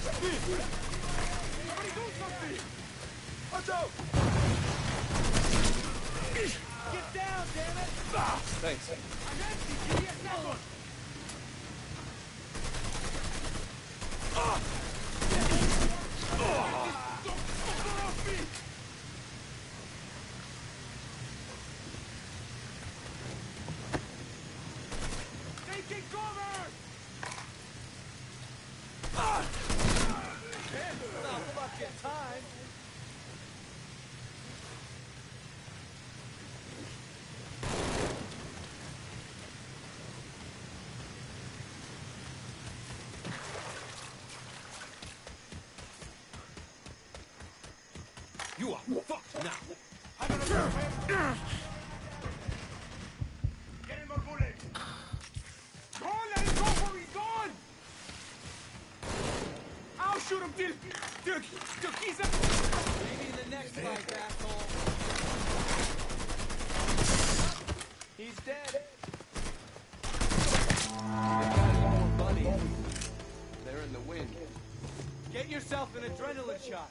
Somebody do something! Watch out! Get down, damn it! Thanks. I'm empty! Give me a second! Taking cover! Not fucking time. You are fucked now. I'm gonna go, man! Get him more bullets! Go on, let him go before he's gone! I'll shoot him till he's up! Maybe in the next fight, asshole. He's dead. They've got more buddies. They're in the wind. Get yourself an adrenaline shot.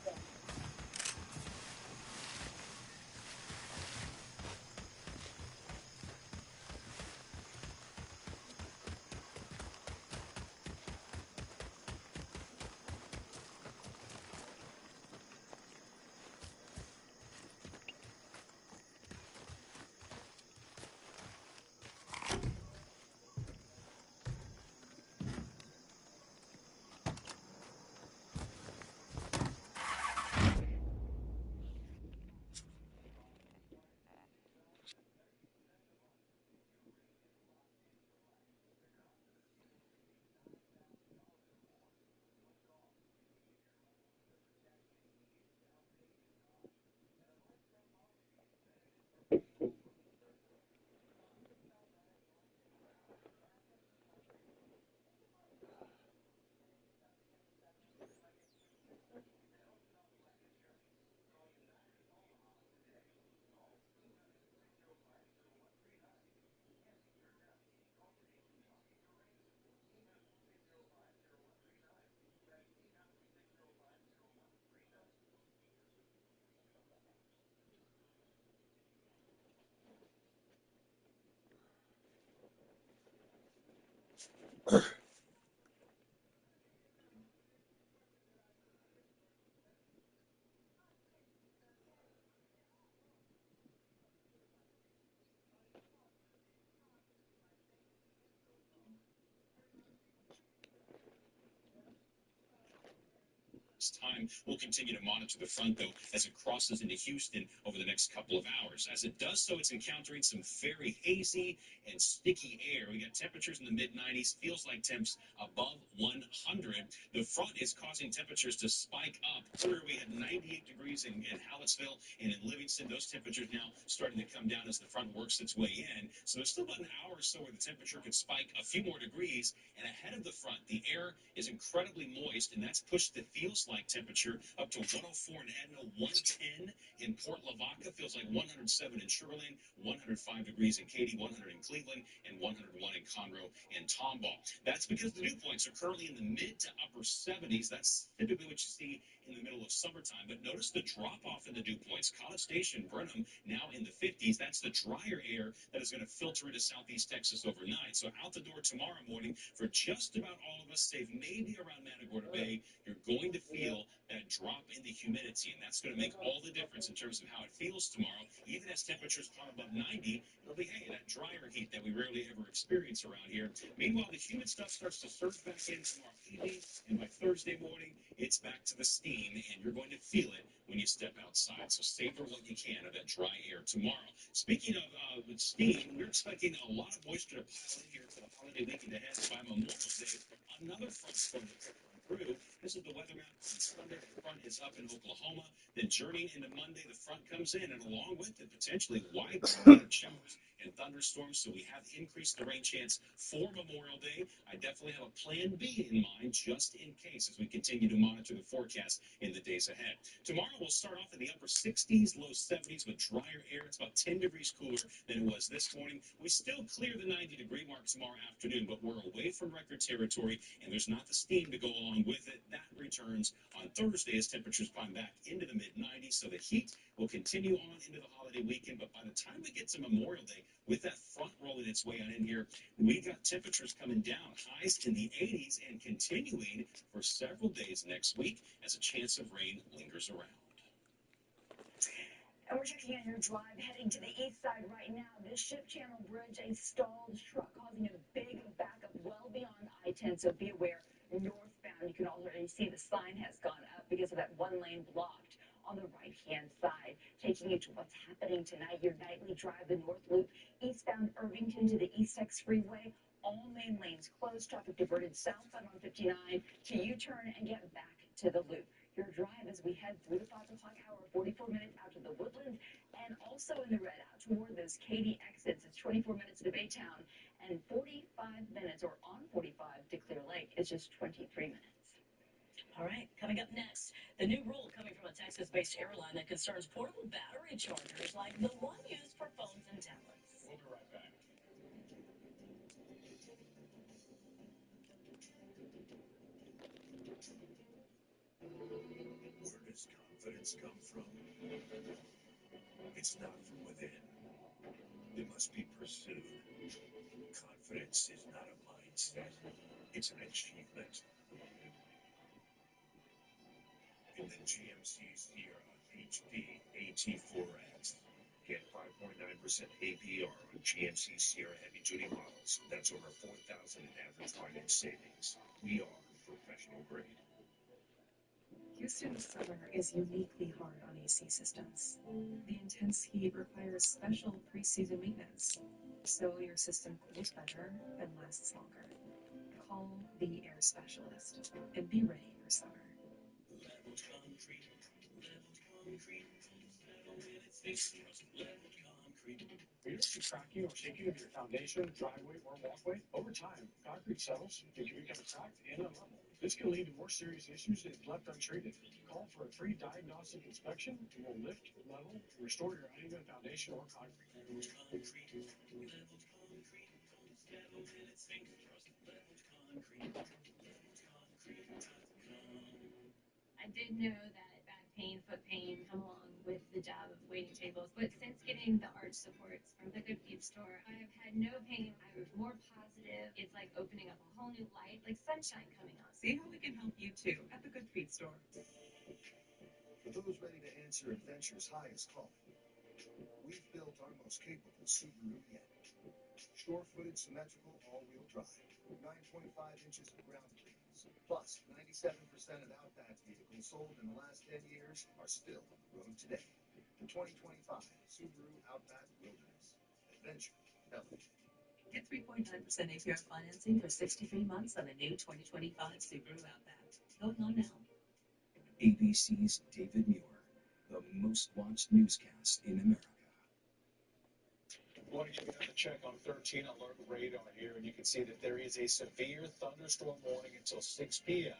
Time. We'll continue to monitor the front, though, as it crosses into Houston over the next couple of hours. As it does so, it's encountering some very hazy and sticky air. We got temperatures in the mid-90s, feels like temps above 100. The front is causing temperatures to spike up. Earlier, we had 98 degrees in Hallettsville and in Livingston. Those temperatures now starting to come down as the front works its way in. So there's still about an hour or so where the temperature could spike a few more degrees. And ahead of the front, the air is incredibly moist, and that's pushed the feels like temperature up to 104 in Edna, 110 in Port Lavaca, feels like 107 in Sugar Land, 105 degrees in Katy, 100 in Cleveland, and 101 in Conroe and Tomball. That's because the dew points are currently in the mid to upper 70s. That's typically what you see in the middle of summertime. But notice the drop off in the dew points. College Station, Brenham, now in the 50s. That's the drier air that is going to filter into southeast Texas overnight. So out the door tomorrow morning for just about all of us, save maybe around Matagorda Bay, you're going to feel that drop in the humidity, and that's going to make all the difference in terms of how it feels tomorrow. Even as temperatures climb above 90, it'll be, hey, that drier heat that we rarely ever experience around here. Meanwhile, the humid stuff starts to surge back in tomorrow evening, and by Thursday morning, it's back to the steam, and you're going to feel it when you step outside. So savor what you can of that dry air tomorrow. Speaking of steam, we're expecting a lot of moisture to pile in here for the holiday weekend ahead. By Memorial Day, another front's going to come through. This is the weather map on Sunday. The front is up in Oklahoma. Then journeying into Monday, the front comes in, and along with it, potentially widespread showers and thunderstorms. So we have increased the rain chance for Memorial Day. I definitely have a plan B in mind just in case as we continue to monitor the forecast highs in the days ahead. Tomorrow we'll start off in the upper 60s, low 70s with drier air. It's about 10 degrees cooler than it was this morning. We still clear the 90-degree mark tomorrow afternoon, but we're away from record territory, and there's not the steam to go along with it. That returns on Thursday as temperatures climb back into the mid-90s, so the heat will continue on into the holiday weekend. But by the time we get to Memorial Day, with that front rolling its way on in here, we got temperatures coming down, highs in the 80s and continuing for several days next week as a chance of rain lingers around. And we're checking on your drive heading to the east side right now. This Ship Channel Bridge, a stalled truck causing a big backup well beyond I-10, so be aware. Northbound, you can already see the sign has gone up because of that one lane blocked on the right-hand side. Taking you to what's happening tonight, your nightly drive, the North Loop, eastbound Irvington to the East X Freeway. All main lanes closed, traffic diverted southbound on 59 to U-turn and get back to the loop. Your drive as we head through the 5 o'clock hour, 44 minutes out to the Woodlands, and also in the red out toward those Katy exits. It's 24 minutes to Baytown and 45 minutes, or on 45 to Clear Lake. It's just 23 minutes. All right, coming up next, the new rule coming from a Texas-based airline that concerns portable battery chargers like the one used for phones and tablets. We'll be right back. Where does confidence come from? It's not from within. It must be pursued. Confidence is not a mindset. It's an achievement. In the GMC Sierra HP AT4X, get 5.9% APR on GMC Sierra heavy-duty models. That's over $4,000 in average finance savings. We are professional grade. Houston's summer is uniquely hard on AC systems. The intense heat requires special pre-season maintenance, so your system cools better and lasts longer. Call the Air Specialist and be ready for summer. Leveled concrete, leveled concrete, level in its face, leveled concrete. Are you cracking or sinking of your foundation, driveway, or walkway? Over time, concrete settles, it can become cracked and unlevel. This can lead to more serious issues if left untreated. Call for a free diagnostic inspection and we'll lift, level, and restore your uneven foundation or concrete. Leveled concrete, leveled concrete, level in its face, leveled concrete, leveled concrete.com. I did know that back pain, foot pain come along with the job of waiting tables, but since getting the arch supports from the Good Feet store, I have had no pain. I'm more positive. It's like opening up a whole new light, like sunshine coming on. See how we can help you too at the Good Feet store. For those ready to answer adventure's highest call, we've built our most capable Subaru yet. Shore-footed, symmetrical, all-wheel drive, 9.5 inches of ground clearance, plus 97% of Outback vehicles sold in the last 10 years are still on the road today. The 2025 Subaru Outback Wilderness. Adventure elevated. Get 3.9% APR financing for 63 months on the new 2025 Subaru Outback. Going on now. ABC's David Muir, the most watched newscast in America. I want to give you another check on 13 alert radar here, and you can see that there is a severe thunderstorm warning until 6 p.m.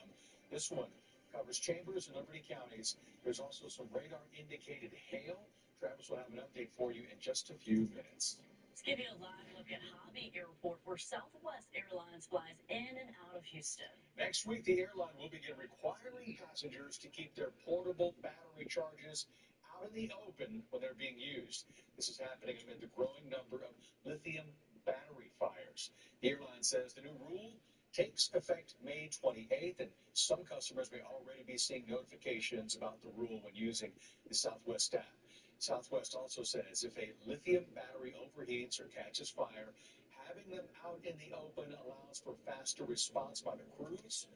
This one covers Chambers and Liberty counties. There's also some radar-indicated hail. Travis will have an update for you in just a few minutes. Let's give you a live look at Hobby Airport, where Southwest Airlines flies in and out of Houston. Next week, the airline will begin requiring passengers to keep their portable battery charges out in the open when they're being used. This is happening amid the growing number of lithium battery fires. The airline says the new rule takes effect May 28th, and some customers may already be seeing notifications about the rule when using the Southwest app. Southwest also says if a lithium battery overheats or catches fire, having them out in the open allows for faster response by the crews.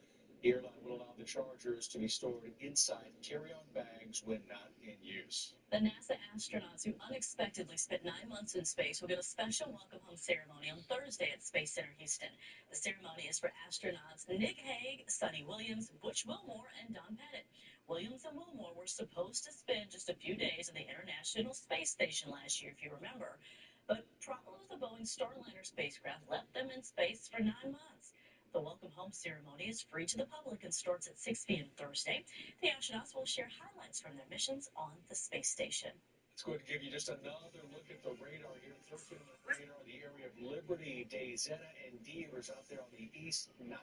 The airline will allow the chargers to be stored inside carry-on bags when not in use. The NASA astronauts who unexpectedly spent 9 months in space will get a special welcome home ceremony on Thursday at Space Center Houston. The ceremony is for astronauts Nick Hague, Sonny Williams, Butch Wilmore, and Don Pettit. Williams and Wilmore were supposed to spend just a few days at the International Space Station last year, if you remember. But problems with the Boeing Starliner spacecraft left them in space for 9 months. The welcome home ceremony is free to the public and starts at 6 p.m. Thursday. The astronauts will share highlights from their missions on the space station. Let's go ahead and give you just another look at the radar here. 13 on the radar in the area of Liberty, DayZeta, and Deers out there on the East 90.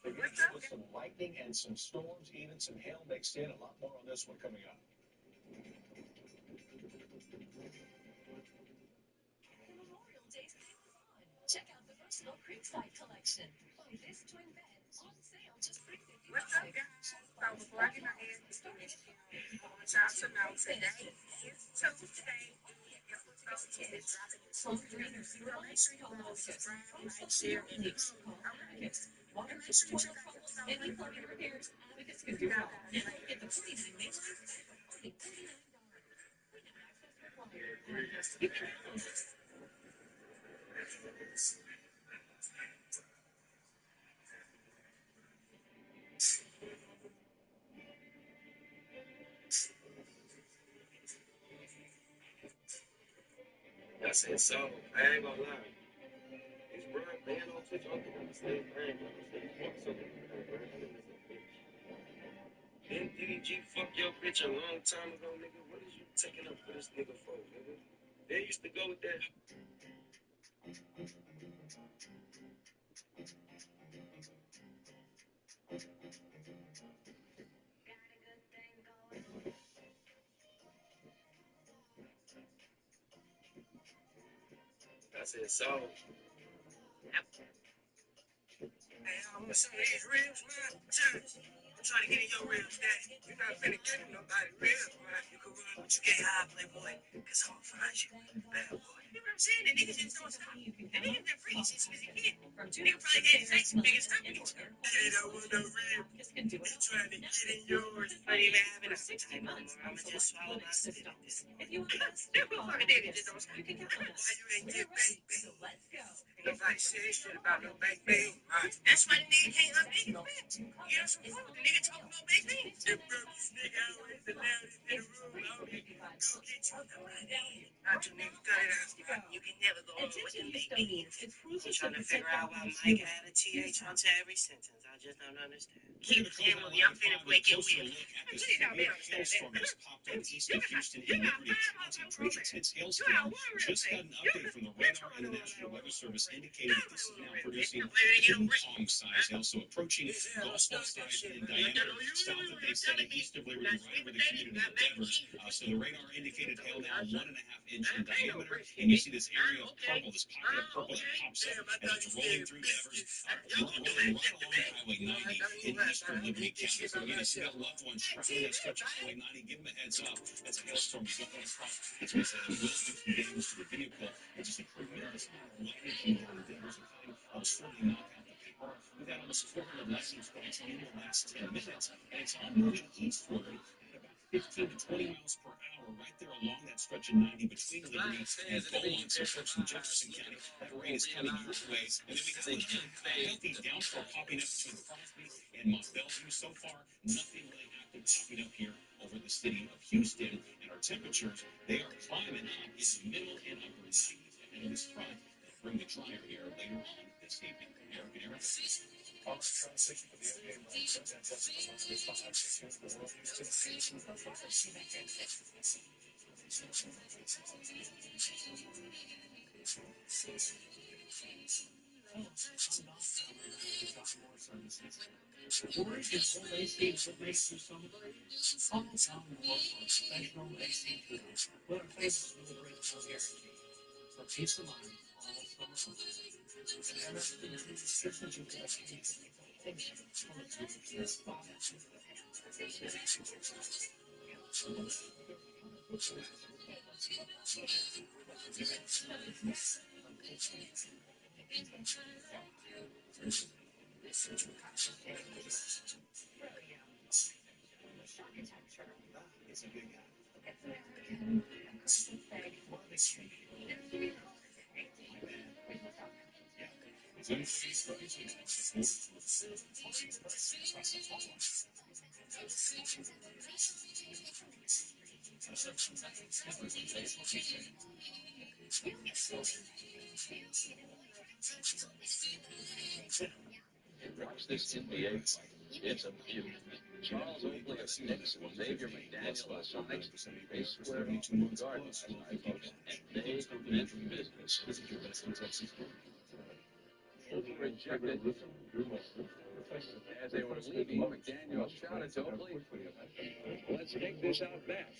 They're going to give us some lightning and some storms, even some hail mixed in. A lot more on this one coming up. Memorial Day's coming on. Check out the versatile Creekside collection. Play this twin bed on sale just $3.50. What's up, guys? So before I get my ass started, I want y'all to know today is Tuesday. So make sure you guys subscribe, like, share, and comment. Okay. And make sure you check out the summer. Any plumbing repairs, Abacus can do it all. Now get the 49 days for only $49. You can I said, so, I ain't gonna lie. These bro, they ain't on Twitch, I don't think I'm saying, I ain't gonna say, fuck something, bro. Then DDG fuck your bitch a long time ago, nigga. What is you taking up for this nigga for, nigga? They used to go with that. I said, so. Hey, I'm gonna some of these ribs, man. I'm trying to get in your ribs, daddy. You're not finna get in nobody ribs, man. You can run, but you can't hide, playboy. Cause I'm gonna find you, bad boy. You know what I'm saying? The niggas just don't stop. The niggas been free since he was a kid. Nigga probably had his face big as company. Daddy don't want no ribs. He trying to get in yours. Not even having a appetite no more. I'ma just swallow my spit on this. If you want to That motherfucker daddy just don't stop. you can count on us. Why you ain't get baked? So let's go. Ain't nobody say shit about no baked beans. That's why the nigga can't unbake his man. You know some food. The nigga talking about baked beans. The brokest nigga always the loudest in the room. Homie, go get you somebody. Not your nigga cut it out. You can never go wrong with them baked beans. I'm trying to figure out why Mike had a TH onto every sentence. I just don't understand. Keep playing with me. I'm finna break your wheel. This severe hailstorm has popped up east of Houston in Liberty County. Pretty intense hailstorm. Just got an update from the radar and the National Weather Service indicating that this is now producing ping pong size hail, so approaching golf ball size in diameter. South of Bay Center, east of Liberty, right over the community of Devers. So the radar indicated hail now 1.5 inch in diameter, and you see this area of purple, this pocket of purple that pops up as it's rolling through Devers, rolling right along Highway 90 in eastern Liberty County. So again, you see that loved one traveling that stretch of Highway 90, give them a heads up. That's a hailstorm going across. It's going to say it will do some damage to the vehicle. It's just a tremendous amount of lightning came down in Devers and kind of slowly knock out the power. We've had almost 400 license plates in the last 10 minutes, and it's all moving eastward at about 15 to 20 miles per hour, right there along that stretch of 90 between Liberty and Beaumont. So folks in Jefferson County, that rain is coming your way. And then we have a healthy downpour popping up between Crosby and Mont Bellevue. So far, nothing really active popping up here over the city of Houston. And our temperatures, they are climbing up in the middle and upper 90s. And in this front, bring the dryer here later on this evening. Eric. On the transition for the NBA, President Jessica must be 5 6 for the world Houston season. Orange is full AC that makes you somebody. Call down more for professional AC tools. Put a face with a great guarantee. For peace of mind, all summer long. And that's the systems you can actually think It's a big guy. watch this NBA fight. It's a beauty. Charles Oakley of the Knicks and Xavier McDaniel of the Sonics, they squared off in the Garden last night, folks, and they meant business. Oakley rejected. As they were leaving, McDaniel shouted to Oakley, "Let's take this out back."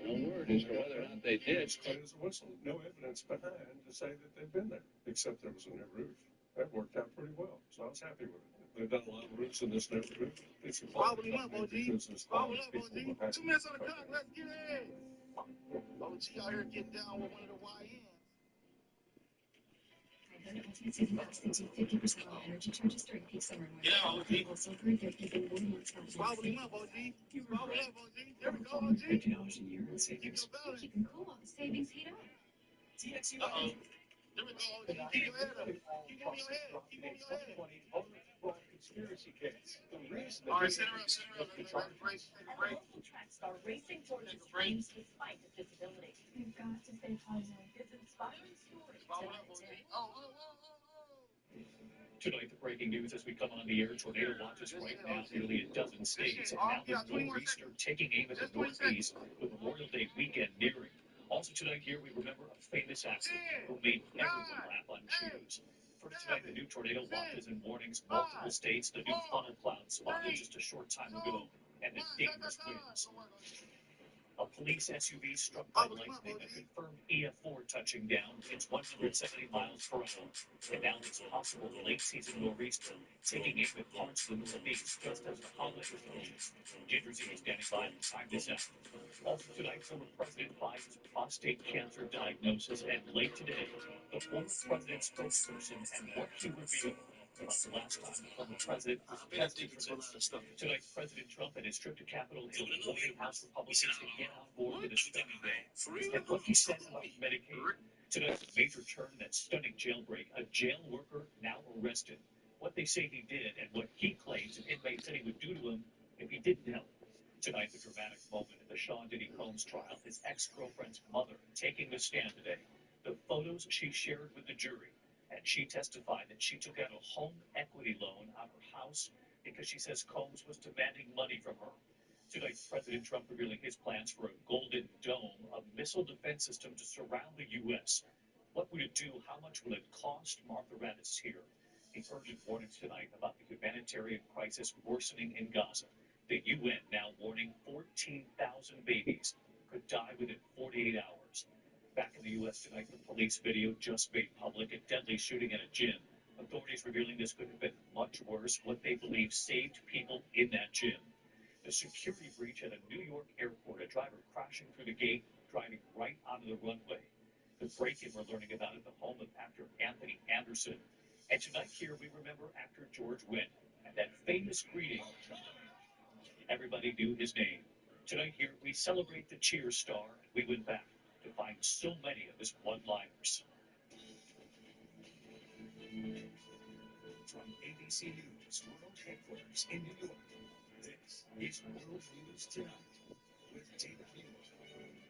No word as to whether or not they did. As a whistle, no evidence behind to say that they've been there, except there was a new roof. That worked out pretty well, so I was happy with it. They've done a lot of roofs in this neighborhood. It's a Wobble him up, OG. business. Wobble up, OG. 2 minutes on the clock. Let's get it. OG out here getting down with one of the YNs. Ultimate Saving Pass gives you 50% off energy charges during peak summer and winter. Yeah, OG. Also for a gift, you can 1 month's not Wobble him up, OG. Wobble up, OG. There we go, OG. $50 a year in savings. Keep them cool while the savings heat up. Uh-oh. There we go, OG. Keep your head up. Keep moving your head. Keep moving your head. Conspiracy case. The reason All right, sit around, sit around. Take a break. Take a break. Local track star racing towards his dreams despite his disability. We've got to stay positive. His inspiring story Wobble up, OG. tonight. Oh. Tonight, the breaking news as we come on the air, tornado watches right now nearly a dozen states, and now the nor'easter taking aim at the northeast with Memorial Day weekend nearing. Also tonight here, we remember a famous accident who made everyone laugh on shoes. For tonight, the new tornado watches and warnings, multiple states, the new funnel cloud spotted just a short time ago, and the dangerous winds. A police SUV struck by lightning, a confirmed EF4 touching down. It's 170 miles per hour. And now it's possible late-season nor'easter taking aim at parts of the northeast just as the holiday approaches. Ginger Z is standing by to time this out. Also tonight, former President Biden's prostate cancer diagnosis, and late today, the former president's spokesperson and what he revealed about the last time the former president was tested for this. Tonight, President Trump and his trip to Capitol Hill warning House Republicans to get on board with a spending bill. And what he said about Medicaid. Tonight, a major turn in that stunning jailbreak. A jail worker now arrested. What they say he did and what he claims an inmate said he would do to him if he didn't help. Tonight, the dramatic moment in the Sean Diddy Combs trial. His ex-girlfriend's mother taking the stand today. The photos she shared with the jury. And she testified that she took out a home equity loan on her house because she says Combs was demanding money from her. Tonight, President Trump revealing his plans for a Golden Dome, a missile defense system to surround the U.S. What would it do? How much will it cost? Martha Raddatz is here. The urgent warnings tonight about the humanitarian crisis worsening in Gaza. The UN now warning 14,000 babies could die within 48 hours. Back in the U.S. tonight, the police video just made public, a deadly shooting at a gym. Authorities revealing this could have been much worse, what they believe saved people in that gym. The security breach at a New York airport, a driver crashing through the gate, driving right onto the runway. The break-in we're learning about at the home of actor Anthony Anderson. And tonight here, we remember actor George Wendt and that famous greeting. Everybody knew his name. Tonight here, we celebrate the Cheers star, and we went back to find so many of his one-liners. From ABC News World Headquarters in New York, this is World News Tonight with David Muir.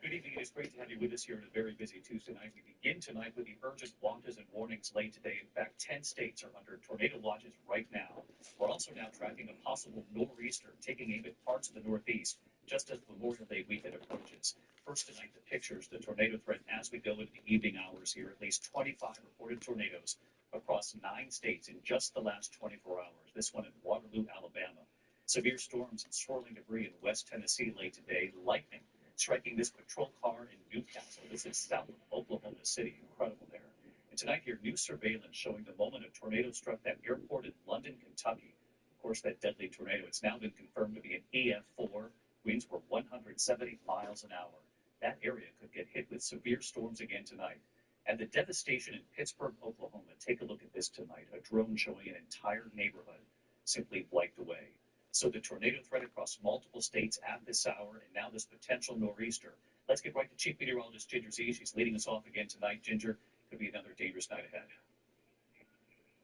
Good evening. It is great to have you with us here on a very busy Tuesday night. We begin tonight with the urgent watches and warnings late today. In fact, 10 states are under tornado watches right now. We're also now tracking a possible nor'easter taking aim at parts of the Northeast just as Memorial Day weekend approaches. First tonight, the pictures, the tornado threat as we go into the evening hours here. At least 25 reported tornadoes across 9 states in just the last 24 hours. This one in Waterloo, Alabama. Severe storms and swirling debris in West Tennessee late today. Lightning striking this patrol car in Newcastle. This is south of Oklahoma City. Incredible there. And tonight here, new surveillance showing the moment a tornado struck that airport in London, Kentucky. Of course, that deadly tornado, it's now been confirmed to be an EF4. Winds were 170 miles an hour. That area could get hit with severe storms again tonight. And the devastation in Pittsburgh, Oklahoma. Take a look at this tonight. A drone showing an entire neighborhood simply wiped away. So the tornado threat across multiple states at this hour, and now this potential nor'easter. Let's get right to Chief Meteorologist Ginger Z. She's leading us off again tonight. Ginger, could be another dangerous night ahead.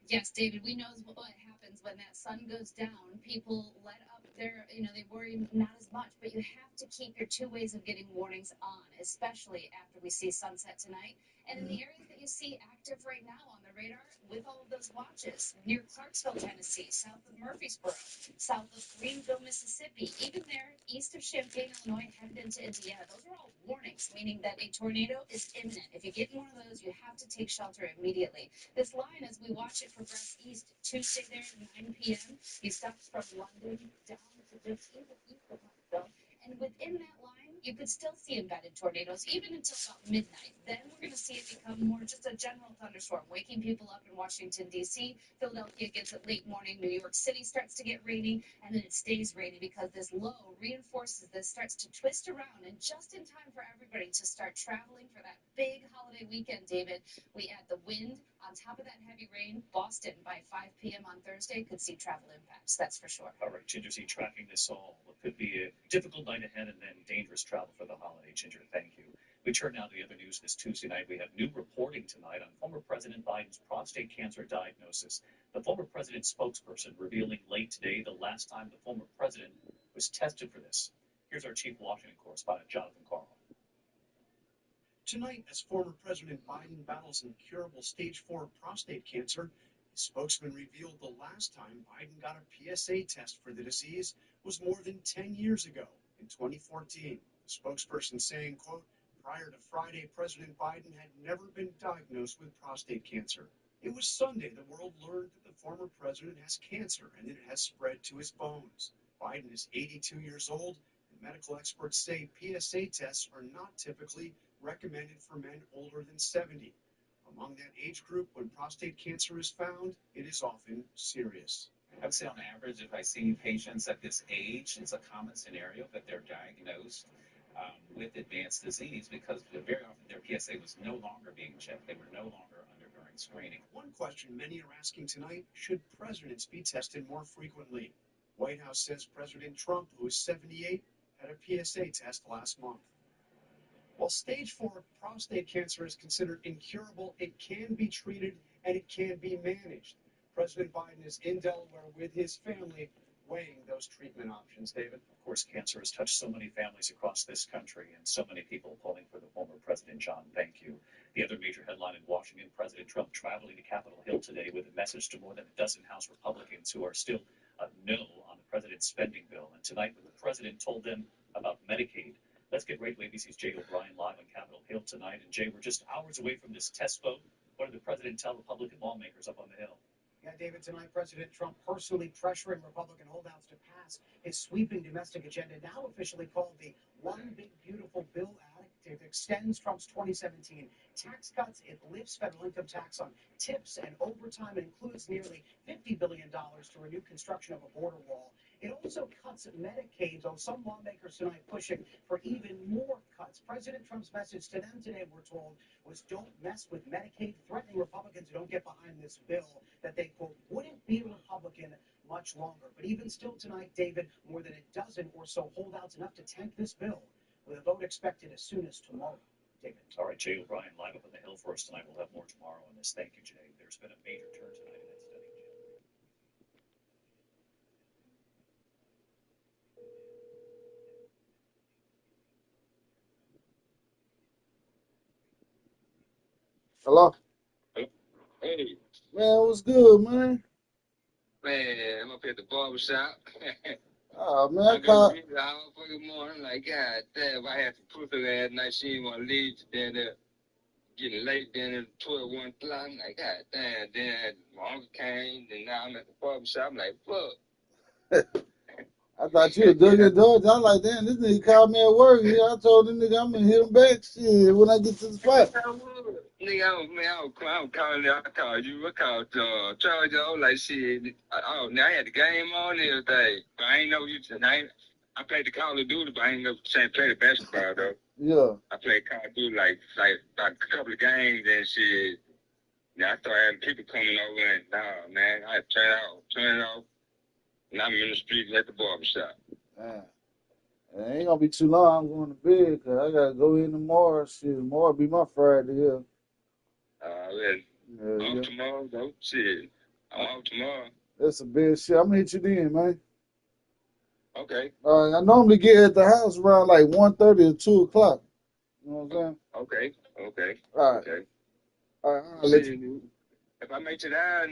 Yes, David, we know what happens when that sun goes down. People let up they worry not as much, but you have to keep your two ways of getting warnings on, especially after we see sunset tonight. And in the areas that you see active right now on the radar with all of those watches, near Clarksville, Tennessee, south of Murfreesboro, south of Greenville, Mississippi, even there east of Champaign, Illinois, headed into Indiana, those are all warnings, meaning that a tornado is imminent. If you get in one of those, you have to take shelter immediately. This line, as we watch it progress east, Tuesday there at 9 p.m., he stops from London down to just east of Huntsville. And within that line, you could still see embedded tornadoes, even until about midnight. Then we're going to see it become more just a general thunderstorm, waking people up in Washington, D.C. Philadelphia gets it late morning. New York City starts to get rainy, and then it stays rainy because this low reinforces this, starts to twist around, and just in time for everybody to start traveling for that big holiday weekend, David, we add the wind. On top of that heavy rain, Boston by 5 p.m. on Thursday could see travel impacts, that's for sure. All right, Ginger Z, tracking this all. It could be a difficult night ahead and then dangerous travel for the holiday. Ginger, thank you. We turn now to the other news this Tuesday night. We have new reporting tonight on former President Biden's prostate cancer diagnosis. The former president's spokesperson revealing late today the last time the former president was tested for this. Here's our chief Washington correspondent, Jonathan Carl. Tonight, as former President Biden battles incurable stage 4 prostate cancer, his spokesman revealed the last time Biden got a PSA test for the disease was more than 10 years ago, in 2014. The spokesperson saying, quote, prior to Friday, President Biden had never been diagnosed with prostate cancer. It was Sunday the world learned that the former president has cancer and it has spread to his bones. Biden is 82 years old, and medical experts say PSA tests are not typically recommended for men older than 70. Among that age group, when prostate cancer is found, it is often serious. I would say on average, if I see patients at this age, it's a common scenario that they're diagnosed with advanced disease because very often their PSA was no longer being checked. They were no longer undergoing screening. One question many are asking tonight, should presidents be tested more frequently? White House says President Trump, who is 78, had a PSA test last month. While stage 4 prostate cancer is considered incurable, it can be treated and it can be managed. President Biden is in Delaware with his family weighing those treatment options. David? Of course, cancer has touched so many families across this country and so many people pulling for the former president. John, thank you. The other major headline in Washington, President Trump traveling to Capitol Hill today with a message to more than a dozen House Republicans who are still no on the president's spending bill. And tonight, when the president told them about Medicaid, let's get right to ABC's Jay O'Brien live on Capitol Hill tonight. And Jay, we're just hours away from this test vote. What did the president tell Republican lawmakers up on the Hill? Yeah, David, tonight President Trump personally pressuring Republican holdouts to pass his sweeping domestic agenda, now officially called the One Big Beautiful Bill Act. It extends Trump's 2017 tax cuts. It lifts federal income tax on tips and overtime. It includes nearly $50 billion to renew construction of a border wall. It also cuts Medicaid, though some lawmakers tonight pushing for even more cuts. President Trump's message to them today, we're told, was don't mess with Medicaid, threatening Republicans who don't get behind this bill that they, quote, wouldn't be Republican much longer. But even still tonight, David, more than a dozen or so holdouts, enough to tank this bill, with a vote expected as soon as tomorrow. David. All right, Jay O'Brien live up on the Hill for us tonight. We'll have more tomorrow on this. Thank you, Jay. There's been a major turn tonight in that study. Hello? Hey, Man, what's good, man? man, I'm up at the barbershop. Oh, man, I got busy all fucking morning. Like, God damn, I had to push her last night. She didn't want to leave. Then getting late. Then at 12, 1 o'clock. I'm like, God damn. Then my uncle came. Then now I'm at the barbershop. I'm like, fuck. I thought you were doing your doors. I was like, damn, this nigga called me at work. Yeah, I told this nigga I'm gonna hit him back. Shit, when I get to the spot. Nigga, I'm calling you. I called you. I called Charles. I was like, shit. Now I had the game on and everything. But I ain't know you. I played the Call of Duty, but I ain't know you play the basketball, though. Yeah. I played Call of Duty like a couple of games and shit. Now I started having people coming over and, nah, man, I had to turn it off. And I'm in the street at the barbershop. Man. It ain't gonna be too long. I'm going to bed because I gotta go in tomorrow. Shit, tomorrow be my Friday here. I'm off tomorrow, though. Shit. I'm off tomorrow. That's a bad shit. I'm gonna hit you then, man. Okay. I normally get at the house around like 1:30 or 2 o'clock. You know what I'm saying? Okay. Okay. All right. Okay. All right. I'll let you. See, if I make it out,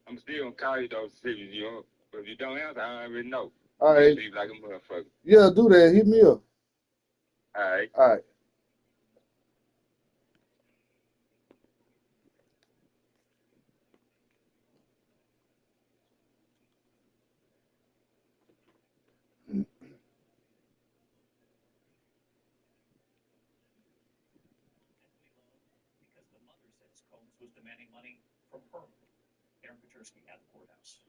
I'm still gonna call you though, see if you don't. But if you don't answer, I already know. All right. Sleep like a motherfucker. Yeah, do that. Hit me up. All right. All right. Because the mother says Combs was demanding money from her. Aaron Petersky at the courthouse.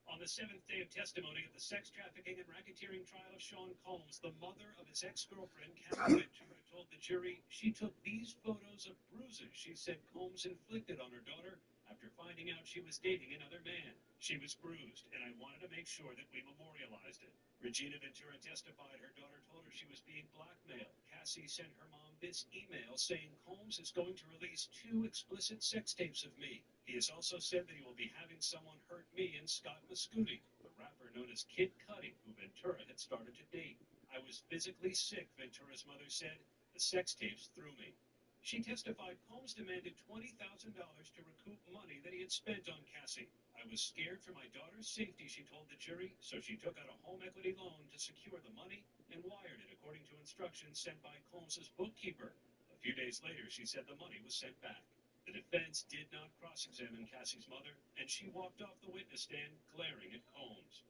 On the seventh day of testimony of the sex trafficking and racketeering trial of Sean Combs, the mother of his ex-girlfriend, Cassie Ventura, told the jury she took these photos of bruises she said Combs inflicted on her daughter after finding out she was dating another man. She was bruised, and I wanted to make sure that we memorialized it. Regina Ventura testified her daughter told her she was being blackmailed. Cassie sent her mom this email saying Combs is going to release 2 explicit sex tapes of me. He has also said that he will be having someone hurt me and Scott Mascuti, the rapper known as Kid Cudi, who Ventura had started to date. I was physically sick, Ventura's mother said. The sex tapes threw me. She testified Combs demanded $20,000 to recoup money that he had spent on Cassie. I was scared for my daughter's safety, she told the jury, so she took out a home equity loan to secure the money and wired it according to instructions sent by Combs' bookkeeper. A few days later, she said the money was sent back. The defense did not cross-examine Cassie's mother, and she walked off the witness stand glaring at Combs.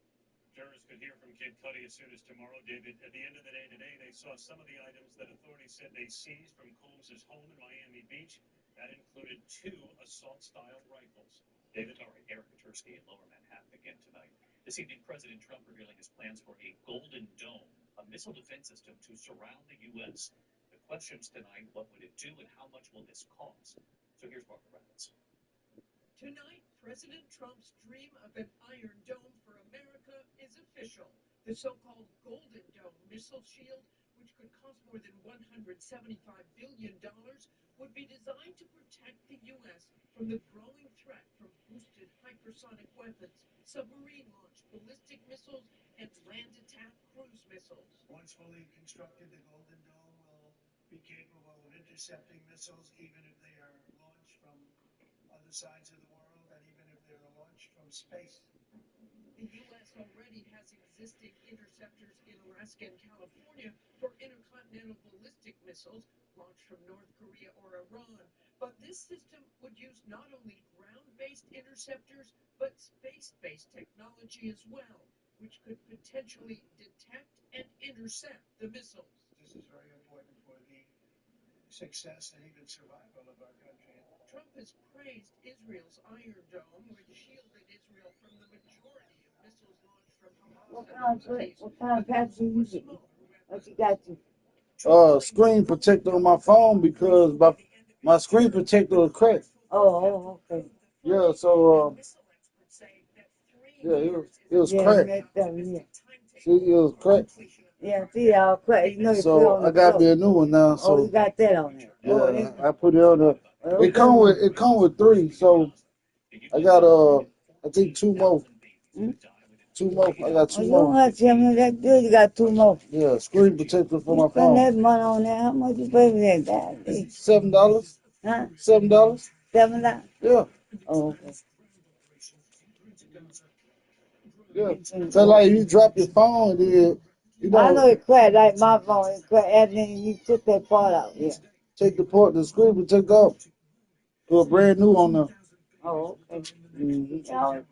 Jurors could hear from Kid Cudi as soon as tomorrow, David. At the end of the day today, they saw some of the items that authorities said they seized from Combs' home in Miami Beach. That included 2 assault-style rifles. David, all right, Aaron Petersky in Lower Manhattan again tonight. This evening, President Trump revealing his plans for a Golden Dome, a missile defense system to surround the U.S. The questions tonight, what would it do and how much will this cost? So here's Barbara Reynolds. Tonight, President Trump's dream of an Iron Dome for America is official. The so-called Golden Dome missile shield, which could cost more than $175 billion, would be designed to protect the U.S. from the growing threat from boosted hypersonic weapons, submarine-launched ballistic missiles, and land-attack cruise missiles. Once fully constructed, the Golden Dome will be capable of intercepting missiles even if they are launched from other sides of the world and even if they're launched from space. The U.S. already has existing interceptors in Alaska and California for intercontinental ballistic missiles launched from North Korea or Iran. But this system would use not only ground-based interceptors, but space-based technology as well, which could potentially detect and intercept the missiles. This is very important for the success and even survival of our country. Trump has praised Israel's Iron Dome, which shielded Israel from the majority of missiles launched from Hamas. What kind of package you using? What you got to? Screen protector on my phone because my screen protector was cracked. Oh, okay. Yeah, so yeah, it was cracked. Yeah. See, it was cracked. Yeah, see, all cracked. You know, you put it So on the I got floor. me a new one now. Oh, So you got that on there. yeah, I put it on there. It come with 3, so I got I think 2 more. 2 more. I got 2 You more. don't have to tell me that good. You got 2 more. Yeah, screen protector for You my spend phone. that money on that. How much you pay for that? Golly. $7. Huh? $7. $7? Yeah. Oh, okay. Yeah. So like you drop your phone, then you I know know it cracked like my phone. It cracked and then you took that part out. Yeah. take the screen protector off. Put a brand new on there. Oh, okay. Mm-hmm. Yeah,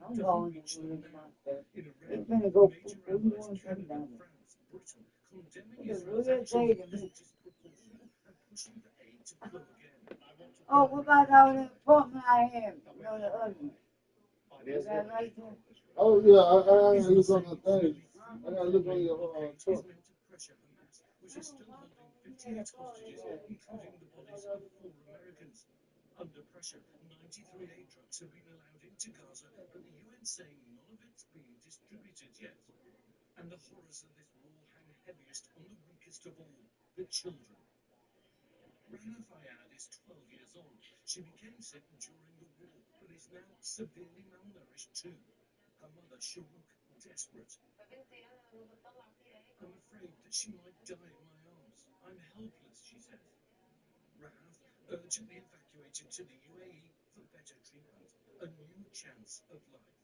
I'm going to do it myself. It's gonna go poop. What do you want to come down there? It's a real day to me. Oh, what about all the apartment I have? You know, the other one. Is that right there? Oh yeah, I gotta look on the thing. I gotta look on your truck. Which is still holding 15 hostages, including the bodies of 4 Americans. Under pressure, 93 aid trucks have been allowed into Gaza, but the UN saying none of it's being distributed yet. And the horrors of this war hang heaviest on the weakest of all, the children. Rana Fayyad is 12 years old. She became sick during the war, but is now severely malnourished too. Her mother, she'll look desperate. I'm afraid that she might die in my arms. I'm helpless, she says. Rav urgently evacuated to the UAE for better treatment, a new chance of life.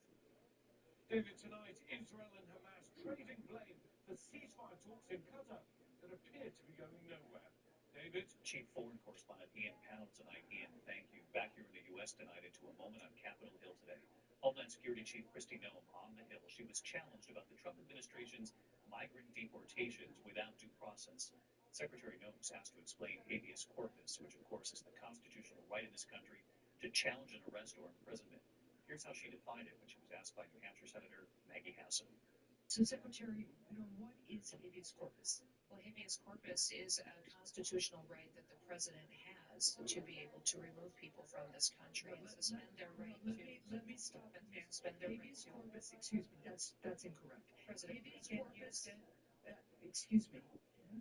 David, tonight, Israel and Hamas trading blame for ceasefire talks in Qatar that appear to be going nowhere. David? Chief Foreign Correspondent Ian Powell tonight. Ian, thank you. Back here in the U.S. tonight into a moment on Capitol Hill today. Homeland Security Chief Kristi Noem on the Hill. She was challenged about the Trump administration's migrant deportations without due process. Secretary Noem was asked to explain habeas corpus, which of course is the constitutional right in this country to challenge an arrest or imprisonment. Here's how she defined it when she was asked by New Hampshire Senator Maggie Hassan. So, Secretary, what is habeas corpus? Well, habeas corpus is a constitutional right that the president has to be able to remove people from this country and suspend their right Let me stop and suspend their right habeas to. corpus, excuse me, that's incorrect. President Habeas can't corpus, use it. excuse me,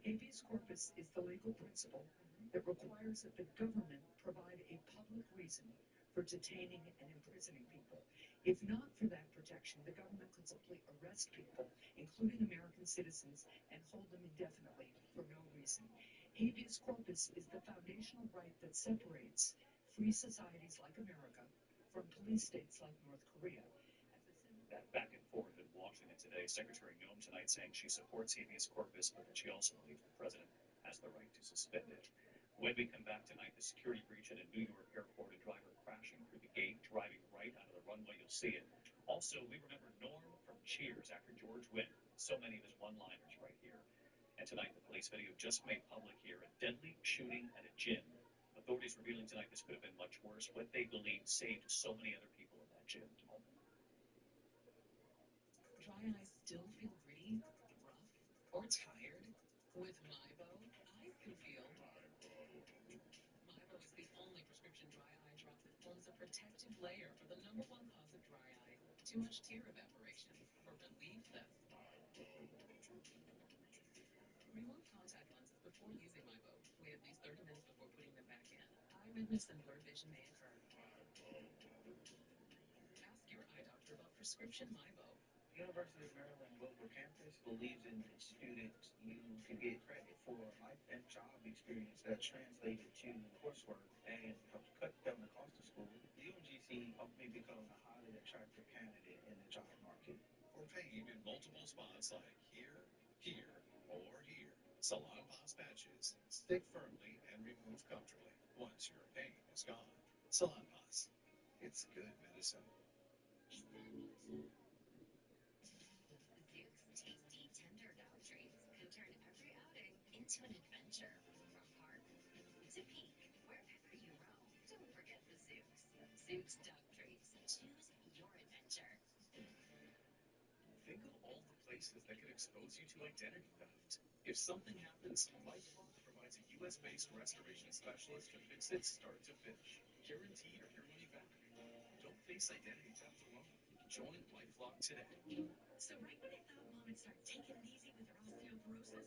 habeas corpus is the legal principle that requires that the government provide a public reason for detaining and imprisoning people. If not for that protection, the government could simply arrest people, including American citizens, and hold them indefinitely for no reason. Habeas corpus is the foundational right that separates free societies like America from police states like North Korea. That back and forth in Washington today, Secretary Noem tonight saying she supports habeas corpus, but that she also believes the president has the right to suspend it. When we come back tonight, the security breach at a New York airport, a driver crashing through the gate, driving right out of the runway, you'll see it. Also, we remember Norm from Cheers, actor George Wendt, so many of his one-liners right here. And tonight, the police video just made public here, a deadly shooting at a gym. Authorities revealing tonight this could have been much worse. What they believe saved so many other people in that gym. Dry eyes still feel gritty, rough, or tired? With MyBo, eyes can feel. MyBo is the only prescription dry eye drop that forms a protective layer for the #1 cause of dry eye, too much tear evaporation, or relieve them. Remove contact lenses before using MyBo. Wait at least 30 minutes before putting them back in. Eye redness and blurred vision may occur. Ask your eye doctor about prescription MyBo. University of Maryland Global Campus believes in its students. You can get credit for life and job experience that's translated to coursework and helps cut down the cost of school. UMGC helped me become a highly attractive candidate in the job market. Or pain in multiple spots like here, here, or here. Salon Pass patches stick firmly and remove comfortably once your pain is gone. Salon Pass. It's good medicine. Zeus tasty, tender dog treats can turn every outing into an adventure. From park to peak, wherever you roam, don't forget the Zeus. Zeus dog treats. Choose your adventure. Think of all the places that could expose you to identity theft. If something happens, LifeLock provides a U.S.-based restoration specialist to fix it start to finish. Guaranteed or your money back. Don't face identity theft alone. Join LifeLock today. So right when I thought Mom would start taking it easy with her osteoporosis,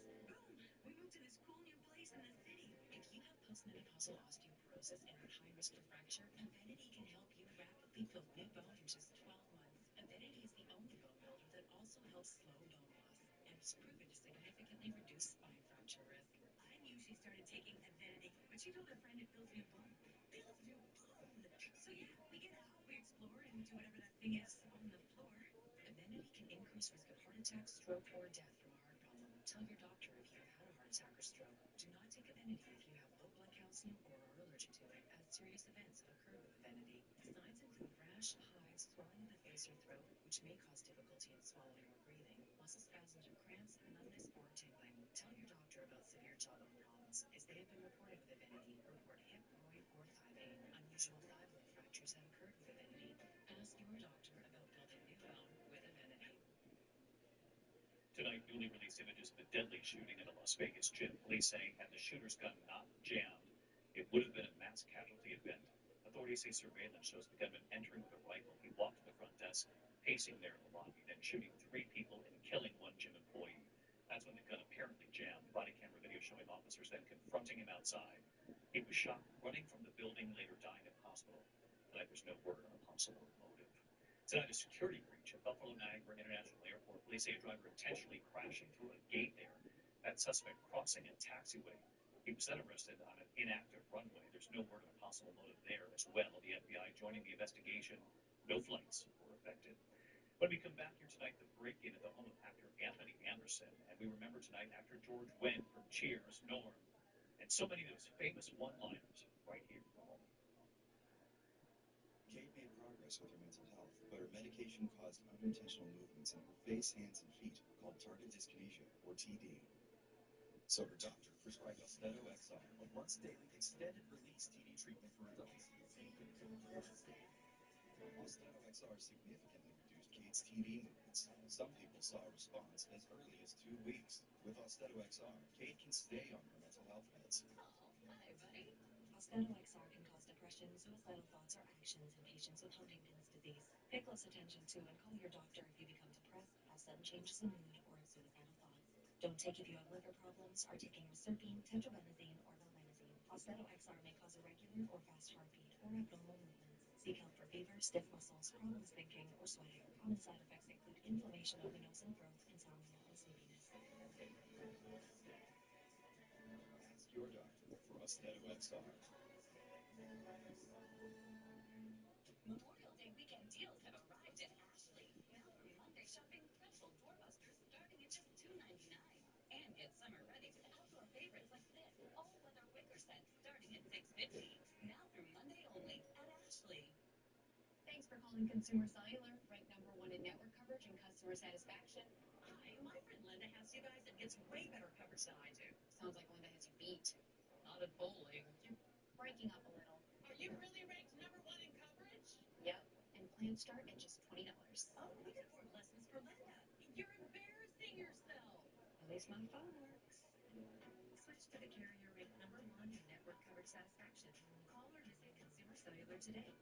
boom, we moved to this cool new place in the city. If you have postmenopausal osteoporosis and are high risk for fracture, Avidity can help you rapidly build new bone in just 12 months. Avidity is the only bone builder that also helps slow bone loss and is proven to significantly reduce spine fracture risk. I knew she started taking Avidity, but she told her friend it builds new bone. Builds new bone! So yeah, we get out, we explore, and do whatever that thing is on the floor. Avidity can increase risk of heart attack, stroke, or death from a heart problem. Tell your doctor if you have had a heart attack or stroke. Do not take Avidity if you have low blood calcium or are allergic to it, as serious events have occurred with Avidity. Signs include rash, hives, swelling of the face or throat, which may cause difficulty in swallowing or breathing, muscle spasms or cramps, numbness, or tingling. Tell your doctor about severe jawbone problems. If they have been reported with Avidity, report hip, groin, or thigh pain. Unusual thigh bone fractures have occurred with Avidity. Ask your doctor about building new bone with Avidity. Tonight, newly released images of a deadly shooting at a Las Vegas gym. Police saying had the shooter's gun not jammed, it would have been a mass casualty event. Authorities say surveillance shows the gunman entering with a rifle. He walked to the front desk, pacing there in the lobby, then shooting 3 people and killing 1 gym employee. That's when the gun apparently jammed. Body camera video showing officers then confronting him outside. He was shot running from the building, later dying at the hospital. Tonight, there's no word on a possible motive. Tonight, a security breach at Buffalo Niagara International Airport. Police say a driver intentionally crashing through a gate there. That suspect crossing a taxiway. He was then arrested on an inactive runway. There's no word on a possible motive there as well. The FBI joining the investigation. No flights were affected. When we come back here tonight, the break-in at the home of actor Anthony Anderson. And we remember tonight actor George Wendt from Cheers, Norm, and so many of those famous one-liners right here. Kate made progress with her mental health, but her medication caused unintentional movements in her face, hands, and feet called tardive dyskinesia, or TD. So her doctor prescribed Austedo XR, a once-daily extended-release TD treatment for adults. Austedo XR significantly reduced Kate's TD movements. Some people saw a response as early as 2 weeks. With Austedo XR, Kate can stay on her mental health meds. Oh, hi, buddy. Austedo XR can cause depression, suicidal thoughts, or actions in patients with Huntington's disease. Pay close attention to and call your doctor if you become depressed, have sudden changes in mood, or have suicidal thoughts. Don't take if you have liver problems, are taking reserpine, tetrabenazine, or valbenazine. Austedo XR may cause irregular or fast heartbeat or abnormal movements. Seek help for fever, stiff muscles, problems thinking, or sweating. Common side effects include inflammation of the nose and throat, insomnia, and sleepiness. Ask your doctor for Austedo XR. Memorial Day weekend deals have arrived at Ashley. Now for Monday shopping, incredible doorbusters starting at just $2.99. And get summer ready with outdoor favorites like this all-weather wicker set starting at $6.50. Now through Monday only at Ashley. Thanks for calling Consumer Cellular, ranked #1 in network coverage and customer satisfaction. Hi, my friend Linda has you guys and gets way better coverage than I do. Sounds like Linda has you beat. Not at bowling. You're breaking up a little. Are you really ranked #1 in coverage? Yep, and plans start at just $20. Oh, we could afford lessons for Linda. You're embarrassing yourself. At least my phone works. Switch to the carrier ranked #1 in network coverage satisfaction. Call or visit Consumer Cellular today.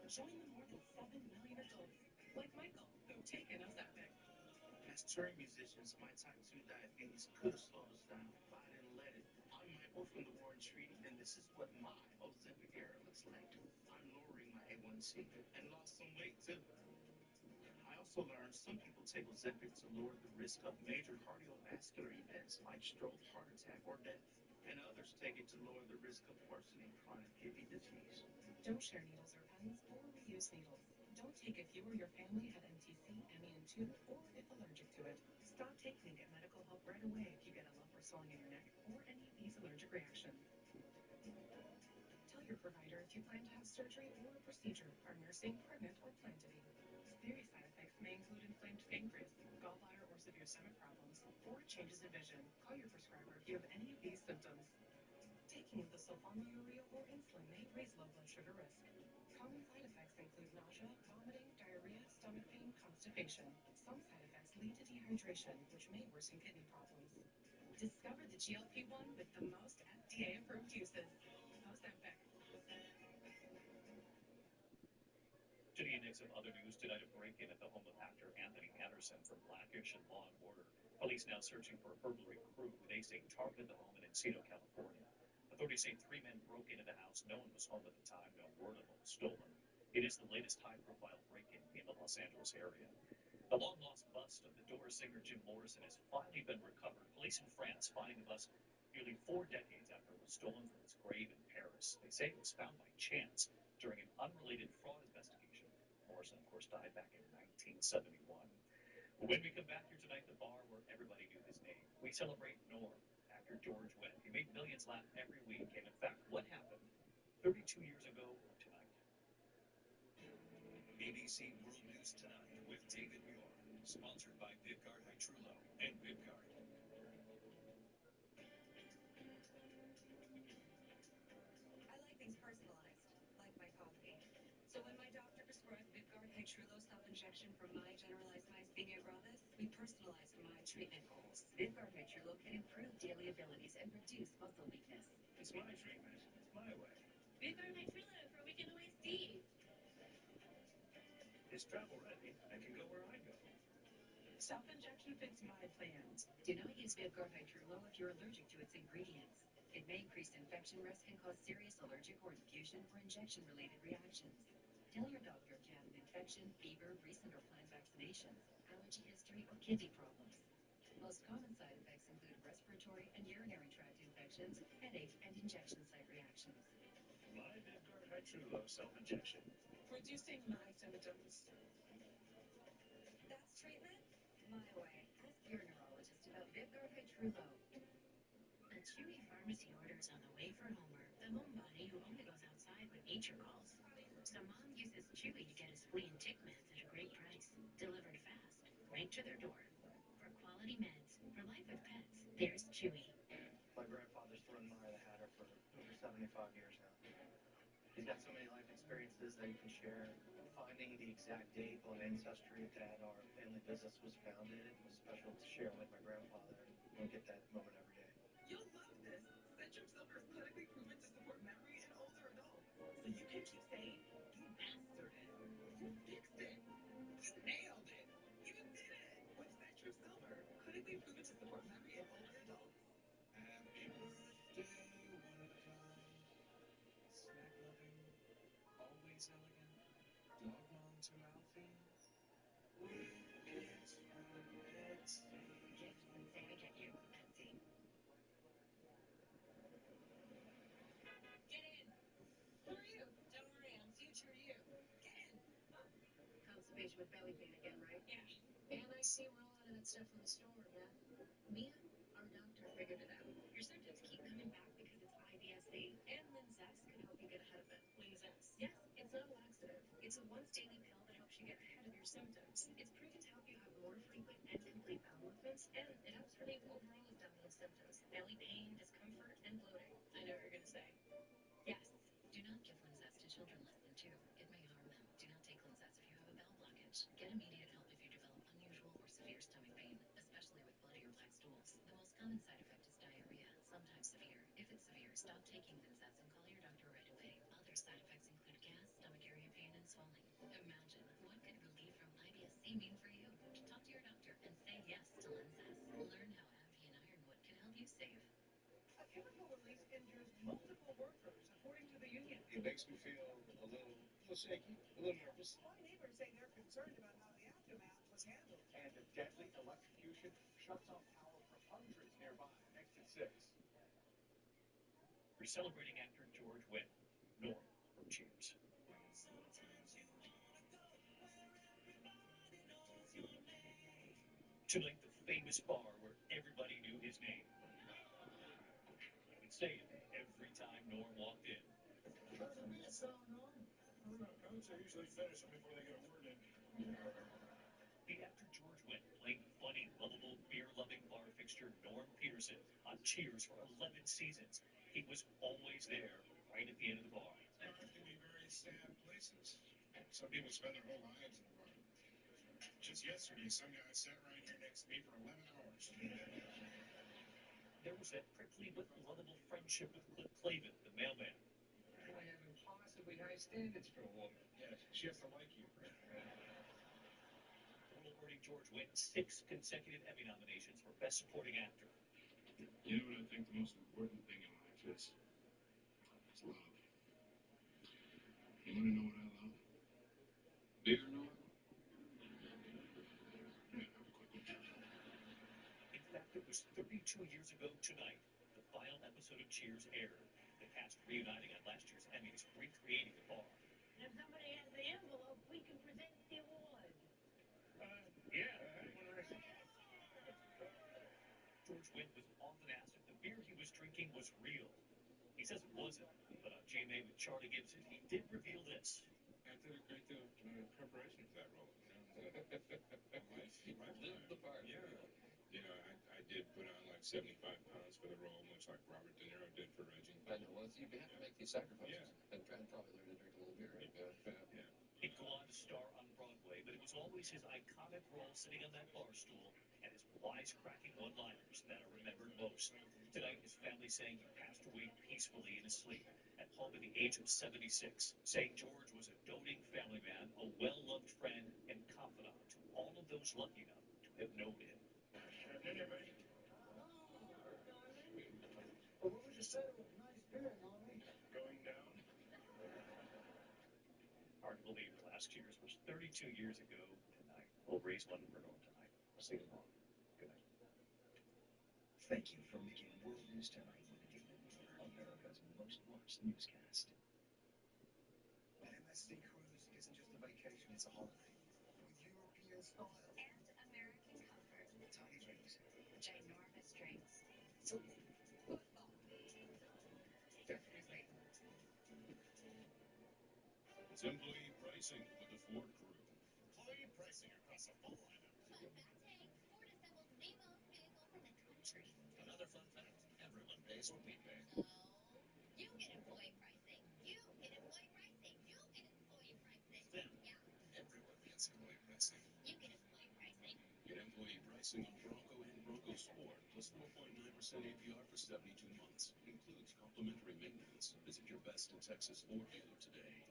Join the more than 7 million adults, like Michael, who've taken Ozempic. As touring musicians, my type 2 diabetes could have slowed us down, but I didn't let it. I'm Michael from the Warren Treaty, and this is what my Ozempic era looks like. I'm lowering my A1C and lost some weight too. I also learned some people take Ozempic to lower the risk of major cardiovascular events like stroke, heart attack, or death, and others take it to lower the risk of worsening chronic kidney disease. Don't share needles or pens or reuse needles. Don't take if you or your family had MTC, MEN2, or if allergic to it. Stop taking and get medical help right away if you get a lump or swelling in your neck or any of these allergic reactions. Tell your provider if you plan to have surgery or a procedure, are nursing, pregnant, or plan to be. Serious side effects may include inflamed pancreas, gallbladder or severe stomach problems, or changes in vision. Call your prescriber if you have any of these symptoms. Taking the sulfonylurea or insulin may raise low blood sugar risk. Common side effects include nausea, vomiting, diarrhea, stomach pain, constipation. Some side effects lead to dehydration, which may worsen kidney problems. Discover the GLP-1 with the most FDA-approved uses. Ozempic. To the index of other news tonight, a break-in at the home of actor Anthony Anderson from Blackish and Law & Order. Police now searching for a burglary crew they say targeted the home in Encino, California. Authorities say 3 men broke into the house. No one was home at the time. No word on what was stolen. It is the latest high-profile break-in in the Los Angeles area. The long-lost bust of the Doors singer Jim Morrison has finally been recovered. Police in France finding the bust nearly 4 decades after it was stolen from its grave in Paris. They say it was found by chance during an unrelated fraud investigation. Morrison, of course, died back in 1971. When we come back here tonight, the bar where everybody knew his name. We celebrate Norm, actor George Wendt. He made millions laugh every week, and in fact, what happened 32 years ago tonight? ABC World News Tonight with David Muir, sponsored by Vivgard Hytrulo and Vivgard. I like things personalized, like my coffee. So when my doctor prescribed Vivgard Hytrulo self-injection for my generalized myasthenia gravis, we personalized my treatment goals. Vivgard Hytrulo can improve daily abilities and reduce muscle weakness. It's my treatment. It's my way. Vivgard Hytrulo for a weekend away, Steve. It's travel ready. I can go where I go. Self-injection fits my plans. Do not use Vivgard Hytrulo if you're allergic to its ingredients. It may increase infection risk and cause serious allergic or infusion or injection-related reactions. Tell your doctor if you have an infection, fever, recent or planned vaccinations, allergy history, or kidney problems. Most common side effects include respiratory and urinary tract infections, headache, and injection site reactions. My Vyvgart Hytrulo self-injection. Reducing my symptoms. That's treatment? My way. Ask your neurologist about Vyvgart Hytrulo. A Chewy pharmacy order is on the way for Homer, the homebody who only goes outside when nature calls. So Mom uses Chewy to get his flea and tick meds at a great price, delivered fast, right to their door. For quality meds, for life with pets, there's Chewy. My grandfather's thrown Maya the Hatter for over 75 years now. He's got so many life experiences that he can share. Finding the exact date on Ancestry that our family business was founded was special to share with my grandfather. I don't get that moment every day. You'll love this. Centrum Silver is clinically proven to support memory in older adults. So you can keep saying, you mastered it. You fixed it. You nailed it. You did it. With Centrum Silver, clinically proven to support memory in older adults. Happy birthday, one of a kind. Snack loving, always elegant. Dog mom to Alfie. It's from Etsy. Gift from Santa get you, Etsy. Get in. Who are you? Don't worry, I'm future you. Get in. Constipation with belly pain again, right? Yeah. And I see we're all out of that stuff from the store, yeah? Mia, our doctor, figured it out. Your symptoms keep coming back because it's IBS-C. And Linzess can help you get ahead of it. Linzess. Yes, it's not a laxative. It's a once-daily pill that helps you get ahead of your symptoms. It's proven to help you have more frequent and complete bowel movements, and it helps relieve overall abdominal symptoms, belly pain, discomfort, and bloating. I know what you're gonna say. Yes. Do not give Linzess to children less than 2. It may harm them. Do not take Linzess if you have a bowel blockage. Get immediate help if you develop unusual or severe stomach pain, especially with bloody or black stools. The most common side effect is diarrhea, sometimes severe. If it's severe, stop taking Linzess and call your doctor right away. Other side effects include gas, stomach area pain, and swelling. Imagine, what could relief from IBS-C mean for you? Talk to your doctor and say yes to Linzess. Learn how Advie and Ironwood can help you save. A chemical release injures multiple workers, according to the union. It makes me feel a little shaky, a little nervous. My neighbors say they're concerned about how the aftermath was handled. And a deadly electrocution shuts off power for hundreds nearby. Next at 6. We're celebrating actor George Wendt, Norm from Cheers. Tonight, the famous bar where everybody knew his name. He would say it every time Norm walked in. How's the beer sound, Norm? I don't know, Coach. I usually finish them before they get a word in. The actor George Wendt played the funny, lovable, beer-loving bar fixture Norm Peterson on Cheers for 11 seasons. He was always there, right at the end of the bar. Bars can be very sad places. Some people spend their whole lives in a bar. Just yesterday, some guy sat right here next to me for 11 hours. There was that prickly but lovable friendship with Cliff Clavin, the mailman. I have impossibly high standards for a woman. Yeah, she has to like you. Awarding George Wendt 6 consecutive Emmy nominations for Best Supporting Actor. You know what I think the most important thing in life is? It's love. You want to know what I love? Beer, Norm? Yeah, have a quick one. In fact, it was 32 years ago tonight, the final episode of Cheers aired. The cast reuniting at last year's Emmys, recreating the bar. And if somebody has the envelope, we can present the award. George Wendt was often asked if the beer he was drinking was real. He says it wasn't, but on GMA with Charlie Gibson, he did reveal this. I did a great deal of preparation for that role. I lived the part. Yeah. You know, I did put on like 75 pounds for the role, much like Robert De Niro did for Reggie. I know. Well, you have to make these sacrifices. Yeah. And probably learn to drink a little beer. Yeah. He'd go on to star on Broadway, but it was always his iconic role sitting on that bar stool and his wisecracking one-liners that are remembered most. Tonight, his family saying he passed away peacefully in his sleep at home at the age of 76, saying George was a doting family man, a well-loved friend, and confidant to all of those lucky enough to have known him. Anybody? Well, what would you say to a nice beer, Norman? Going down? Our hard to believe the last years was 32 years ago tonight. We'll raise one for Norm tonight. We'll sing along. Good night. Thank you for making World News Tonight with David Muir, America's most watched newscast. An MSC cruise isn't just a vacation, it's a holiday. With European style. And American comfort. Tiny drinks. Ginormous drinks. Football. Definitely. It's employee pricing with the Ford Crew. Employee pricing across a full lineup. Fun fact, hey, Ford assembles the most vehicles in the country. Another fun fact, everyone pays what we pay. So, you get employee pricing. You get employee pricing. You get employee pricing. Then, Yeah, everyone gets employee pricing. you get employee pricing. Get employee pricing on Bronco and Bronco Sport, plus 4.9% APR for 72 months. Includes complimentary maintenance. Visit your best in Texas Ford dealer today.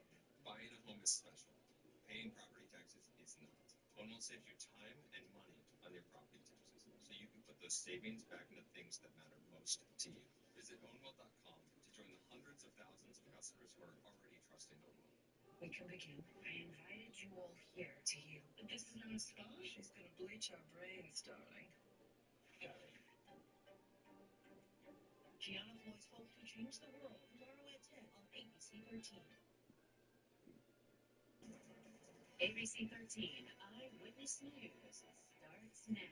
Buying a home is special. Paying property taxes is not. One will save you time and money on your property taxes, so you can put those savings back into things that matter most to you. Visit ownwell.com to join the hundreds of thousands of customers who are already trusting Ownwell. We can begin. I invited you all here to heal. But this is not a spa. She's gonna bleach our brains, darling. Gianna Floyd's Hope to Change the World tomorrow at 10 on ABC 13. ABC 13 Eyewitness News starts now.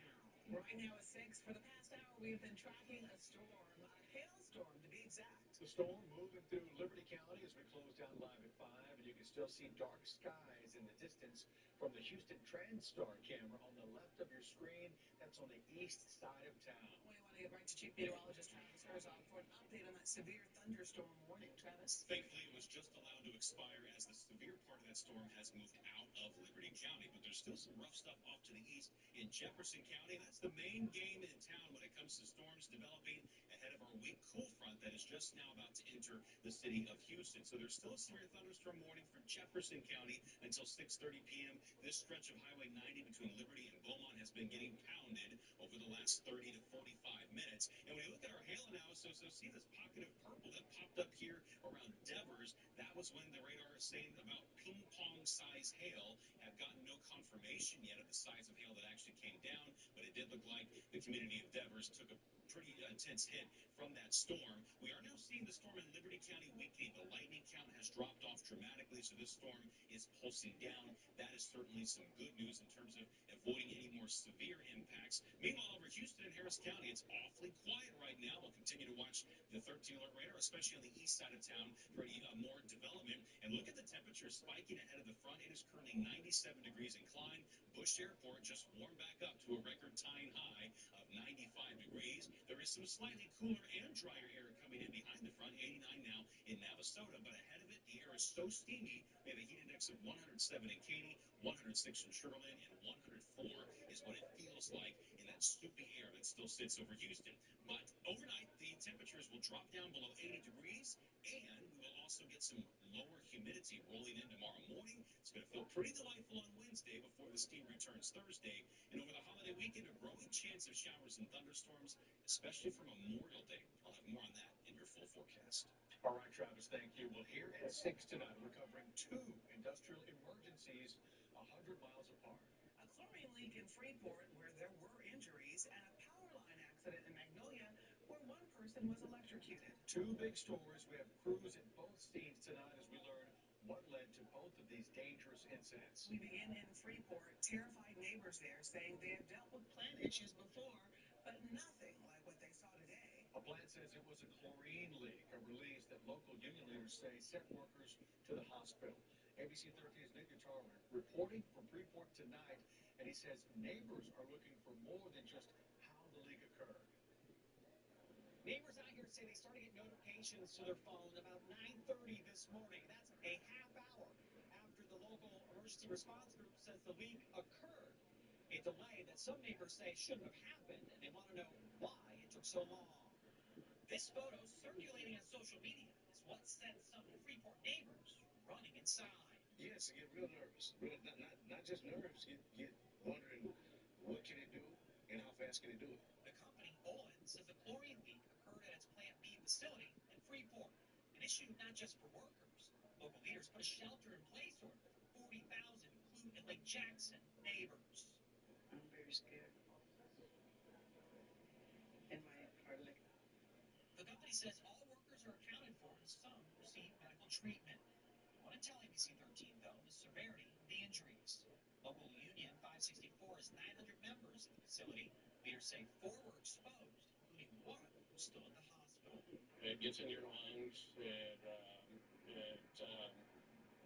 Right now at 6. For the past hour, we have been tracking a storm, a hailstorm to be exact. The storm moving through Liberty County as we close down live at 5, and you can still see dark skies in the distance from the Houston TransStar camera on the left of your screen. That's on the east side of town. We want to get right to Chief Meteorologist Travis Herzog for an update on that severe thunderstorm warning. Travis? Thankfully, it was just allowed to expire as the severe part of that storm has moved out of Liberty County, but there's still some rough stuff off to the east in Jefferson County. That's the main game in town when it comes to storms developing ahead of our weak cool front that is just now about to enter the city of Houston. So there's still a severe thunderstorm warning for Jefferson County until 6:30 p.m. This stretch of Highway 90 between Liberty and Beaumont has been getting pounded over the last 30 to 45 minutes. And when you look at our hail analysis, so see this pocket of purple that popped up here around Devers. That was when the radar is saying about ping pong size hail. Have gotten no confirmation yet of the size of hail that actually came down, but it did look like the community of Devers took a pretty intense hit from that storm. We are now seeing the storm in Liberty County weakening. The lightning count has dropped off dramatically, so this storm is pulsing down. That is certainly some good news in terms of avoiding any more severe impacts. Meanwhile, over Houston and Harris County, it's awfully quiet right now. We'll continue to watch the 13 alert radar, especially on the east side of town, for any more development. And look at the temperature spiking ahead of the front. It is currently 97 degrees inclined. Bush Airport just warmed back up to a record-tying high of 95 degrees. There is some slightly cooler and drier air coming in behind the front, 89 now in Navasota, but ahead of it, the air is so steamy. We have a heat index of 107 in Katy, 106 in Sugar Land, and 104 is what it feels like in that soupy air that still sits over Houston. But overnight, the temperatures will drop down below 80 degrees, and we will also get some lower humidity rolling in tomorrow morning. It's going to feel pretty delightful on Wednesday before the steam returns Thursday. And over the holiday weekend, a growing chance of showers and thunderstorms, especially for Memorial Day. I'll have more on that in your full forecast. All right, Travis, thank you. Well, here at 6 tonight, we're covering 2 industrial emergencies 100 miles apart. A chlorine leak in Freeport where there were injuries, and a power line accident in Magnolia where one person was electrocuted. 2 big stories. We have crews at both scenes tonight as we learn what led to both of these dangerous incidents. We begin in Freeport. Terrified neighbors there saying they have dealt with plant issues before, but nothing like what they saw today. A plant says it was a chlorine leak, a release that local union leaders say sent workers to the hospital. ABC 13's Nick Guitar reporting from Freeport tonight, and he says neighbors are looking for more than just how the leak occurred. Neighbors out here say they started to get notifications to their phone about 9:30 this morning. That's a half hour after the local emergency response group says the leak occurred. A delay that some neighbors say shouldn't have happened, and they want to know why it took so long. This photo circulating on social media is what sent some Freeport neighbors running inside. Yes, I get real nervous. Not just nerves, get wondering what can it do and how fast can it do it. The company, Olin, says the chlorine leak occurred at its Plant B facility in Freeport, an issue not just for workers. Local leaders put a shelter in place for them. 3000 Clue and Lake Jackson neighbors. I'm very scared. And my heart like. The company says all workers are accounted for and some receive medical treatment. I want to tell ABC 13, though, the severity of the injuries. Local union 564 has 900 members at the facility. Leaders say 4 were exposed, including one who's still at the hospital. It gets in your lungs. It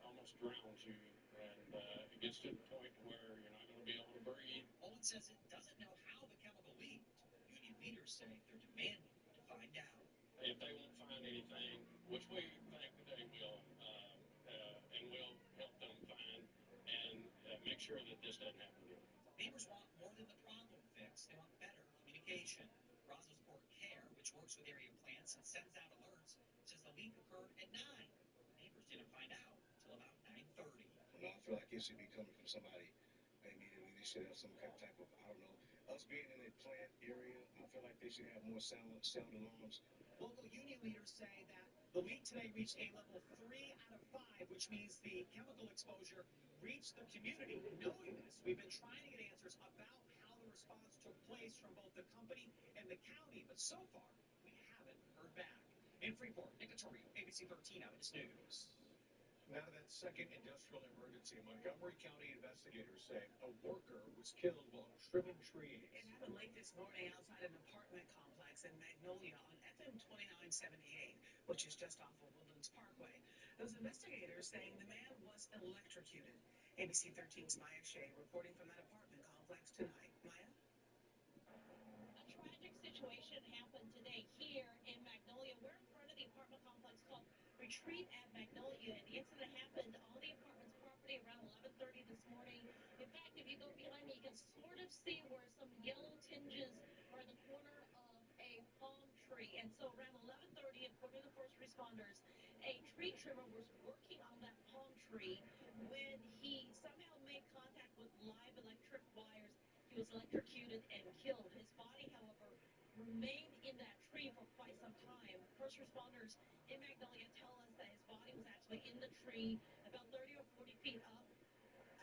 almost drowns you, and it gets to the point where you're not going to be able to breathe. Olin says it doesn't know how the chemical leaked. Union leaders say they're demanding to find out. If they won't find anything, which we think they will, and we'll help them find and make sure that this doesn't happen again. Neighbors want more than the problem fixed. They want better communication. Rosalsport Care, which works with area plants and sends out alerts, says the leak occurred at 9. Neighbors didn't find out until about 9:30. No, I feel like it should be coming from somebody. Maybe they should have some type of, I don't know. Us being in a plant area, I feel like they should have more sound alarms. Local union leaders say that the leak today reached a level 3 out of 5, which means the chemical exposure reached the community. Knowing this, we've been trying to get answers about how the response took place from both the company and the county, but so far, we haven't heard back. In Freeport, Nick Vittorio, ABC 13 Eyewitness News. Now to that second industrial emergency, Montgomery County investigators say a worker was killed while trimming trees. It happened late this morning outside an apartment complex in Magnolia on FM 2978, which is just off of Woodlands Parkway. Those investigators saying the man was electrocuted. ABC 13's Maya Shea reporting from that apartment complex tonight. Maya? A tragic situation happened today here in Magnolia. We're in front of the apartment complex called Retreat at Magnolia, and the incident happened on the apartment's property around 11:30 this morning. In fact, if you go behind me, you can sort of see where some yellow tinges are in the corner of a palm tree. And so around 11:30, according to the first responders, a tree trimmer was working on that palm tree when he somehow made contact with live electric wires. He was electrocuted and killed. His body, however, remained in that tree for quite some time. First responders in Magnolia tell us that his body was actually in the tree about 30 or 40 feet up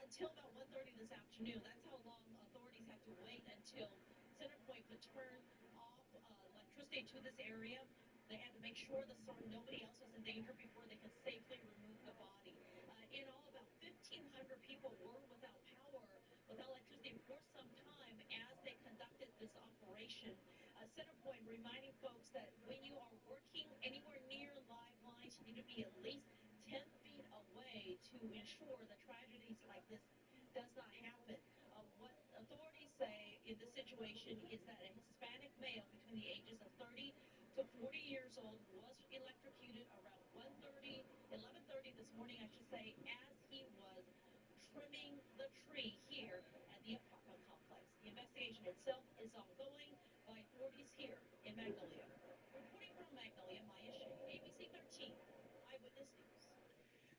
until about 1:30 this afternoon. That's how long authorities had to wait until CenterPoint could turn off electricity to this area. They had to make sure that nobody else was in danger before they could safely remove the body. In all, about 1,500 people were without power, without electricity for some time as they conducted this operation. CenterPoint reminding folks that when you are working anywhere near live lines, you need to be at least 10 feet away to ensure that tragedies like this does not happen. What authorities say in this situation is that a Hispanic male between the ages of 30 to 40 years old was electrocuted around 11:30 this morning, I should say, as he was trimming the tree here at the apartment complex. The investigation itself is ongoing by authorities here in Magnolia. Reporting from Magnolia, Maya Shea, ABC 13 Eyewitness News.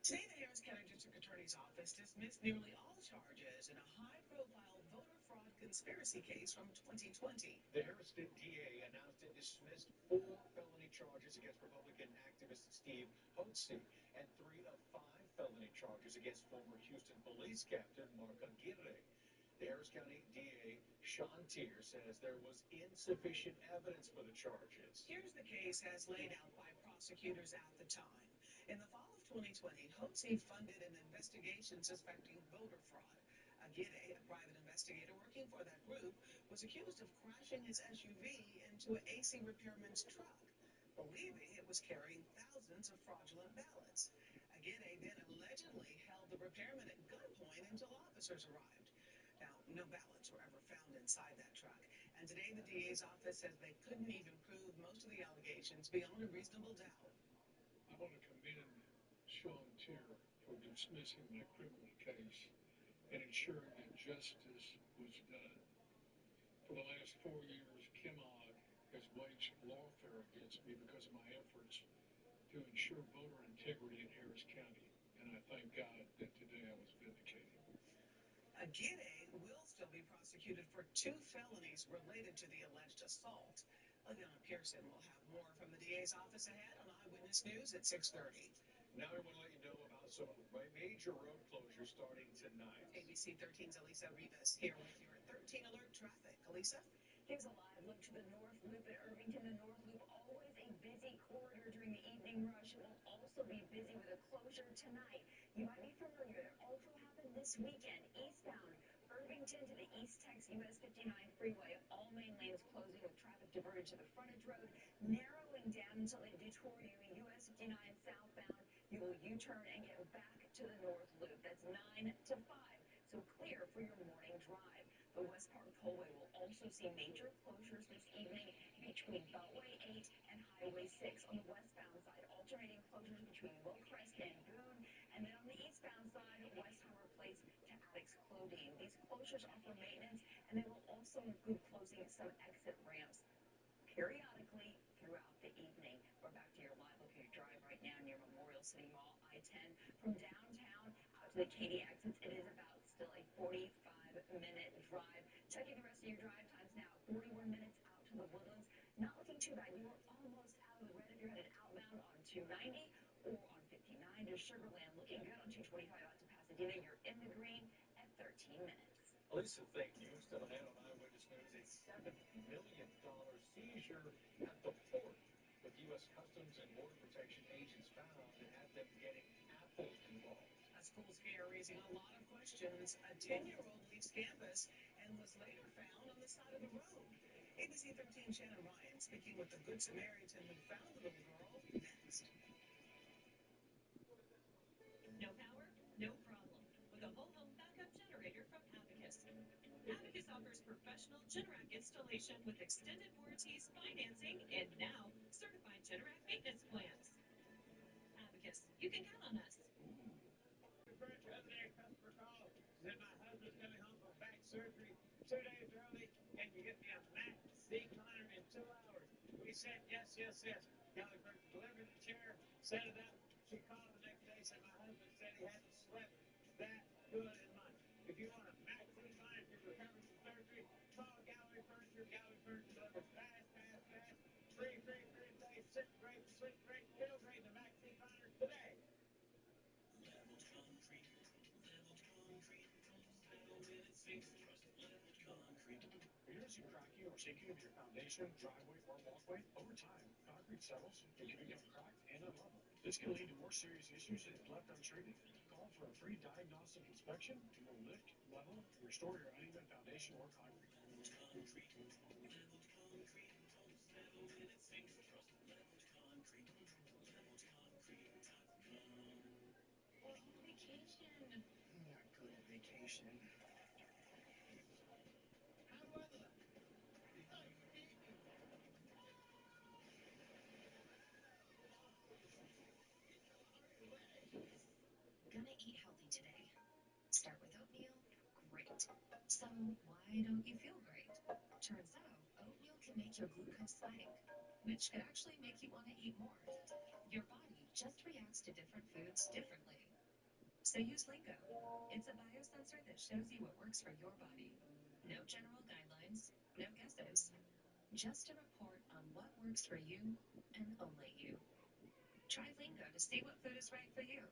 Today, the Harris County District Attorney's Office dismissed nearly all charges in a high-profile voter fraud conspiracy case from 2020. The Harrison DA announced it dismissed 4 felony charges against Republican activist Steve Hotze and 3 of 5 felony charges against former Houston police captain Mark Aguirre. The Harris County DA, Sean Tier, says there was insufficient evidence for the charges. Here's the case as laid out by prosecutors at the time. In the fall of 2020, Hotze funded an investigation suspecting voter fraud. Aguirre, a private investigator working for that group, was accused of crashing his SUV into an AC repairman's truck, believing it was carrying thousands of fraudulent ballots. Aguirre then allegedly held the repairman at gunpoint until officers arrived. Now, no ballots were ever found inside that truck, and today the DA's office says they couldn't even prove most of the allegations beyond a reasonable doubt. I want to commend Sean Tier for dismissing my criminal case and ensuring that justice was done. For the last 4 years, Kim Ogg has waged lawfare against me because of my efforts to ensure voter integrity in Harris County, and I thank God that today I was vindicated. Aguirre will still be prosecuted for 2 felonies related to the alleged assault. Leona Pearson will have more from the DA's office ahead on Eyewitness News at 6:30. Now I want to let you know about Some major road closures starting tonight. ABC 13's Elisa Rivas here with your 13 alert traffic. Elisa? Here's a live look to the North Loop at Irvington. The North Loop, always a busy corridor during the evening rush. It will also be busy with a closure tonight. You might be familiar. It also happened this weekend. Eastbound Irvington to the East Tex US 59 freeway. All main lanes closing with traffic diverted to the frontage road, narrowing down until they detour you. US 59 southbound. You will U-turn and get back to the North Loop. That's 9 to 5. So clear for your morning drive. The West Park Tollway will also see major closures this evening between Beltway 8 and Highway 6. On the westbound side, alternating closures between Willcrest and Boone. And then on the eastbound side, West Hammer Place to Addicts Clothing. These closures are for maintenance, and they will also include closing some exit ramps periodically throughout the evening. We're back to your live look at your drive right now near Memorial City Mall, I-10. From downtown out to the Katy exits, it is about still a 45-minute drive. Checking the rest of your drive times now, 41 minutes out to the Woodlands. Not looking too bad. You are almost out of the red if you're headed outbound on 290 or on 59 to Sugarland. Looking good on 225 out to Pasadena. You're in the green at 13 minutes. Lisa, thank you. Still ahead on Eyewitness News, a $7 million seizure at the port with U.S. Customs and Border Protection agents found and had them getting Apple involved. A school scare raising a lot of questions. A 10-year-old leaves campus and was later found on the side of the road. ABC 13 Shannon Ryan speaking with the Good Samaritan who found the little girl next. No power? No problem. With a whole home backup generator from Abacus. Abacus offers professional Generac installation with extended warranties, financing, and now certified Generac maintenance plans. Abacus, you can count on us. Customer call said my husband's coming home from back surgery 2 days early. Can you get me a Mac recliner in 2 hours? We said yes, yes, yes. Kelly Burke delivered the chair, set it up. She called the next day, said my husband said he hadn't slept that good in months. If you want a Mac recliner to recover from surgery, call Gallery Furniture. Gallery Furniture delivers fast, fast, fast. Free, free, free day. Sit great, sleep great, feel great. The Mac recliner today. Are you noticing cracking or sinking of your foundation, driveway, or walkway? Over time, concrete settles and can become cracked and unlevel. This can lead to more serious issues if left untreated. Call for a free diagnostic inspection to lift, level, and restore your uneven foundation or concrete. Vacation. Not good at vacation. Gonna eat healthy today. Start with oatmeal? Great. So why don't you feel great? Turns out, oatmeal can make your glucose spike, which could actually make you want to eat more. Your body just reacts to different foods differently. So use Lingo. It's a biosensor that shows you what works for your body. No general guidelines, no guesses. Just a report on what works for you and only you. Try Lingo to see what food is right for you.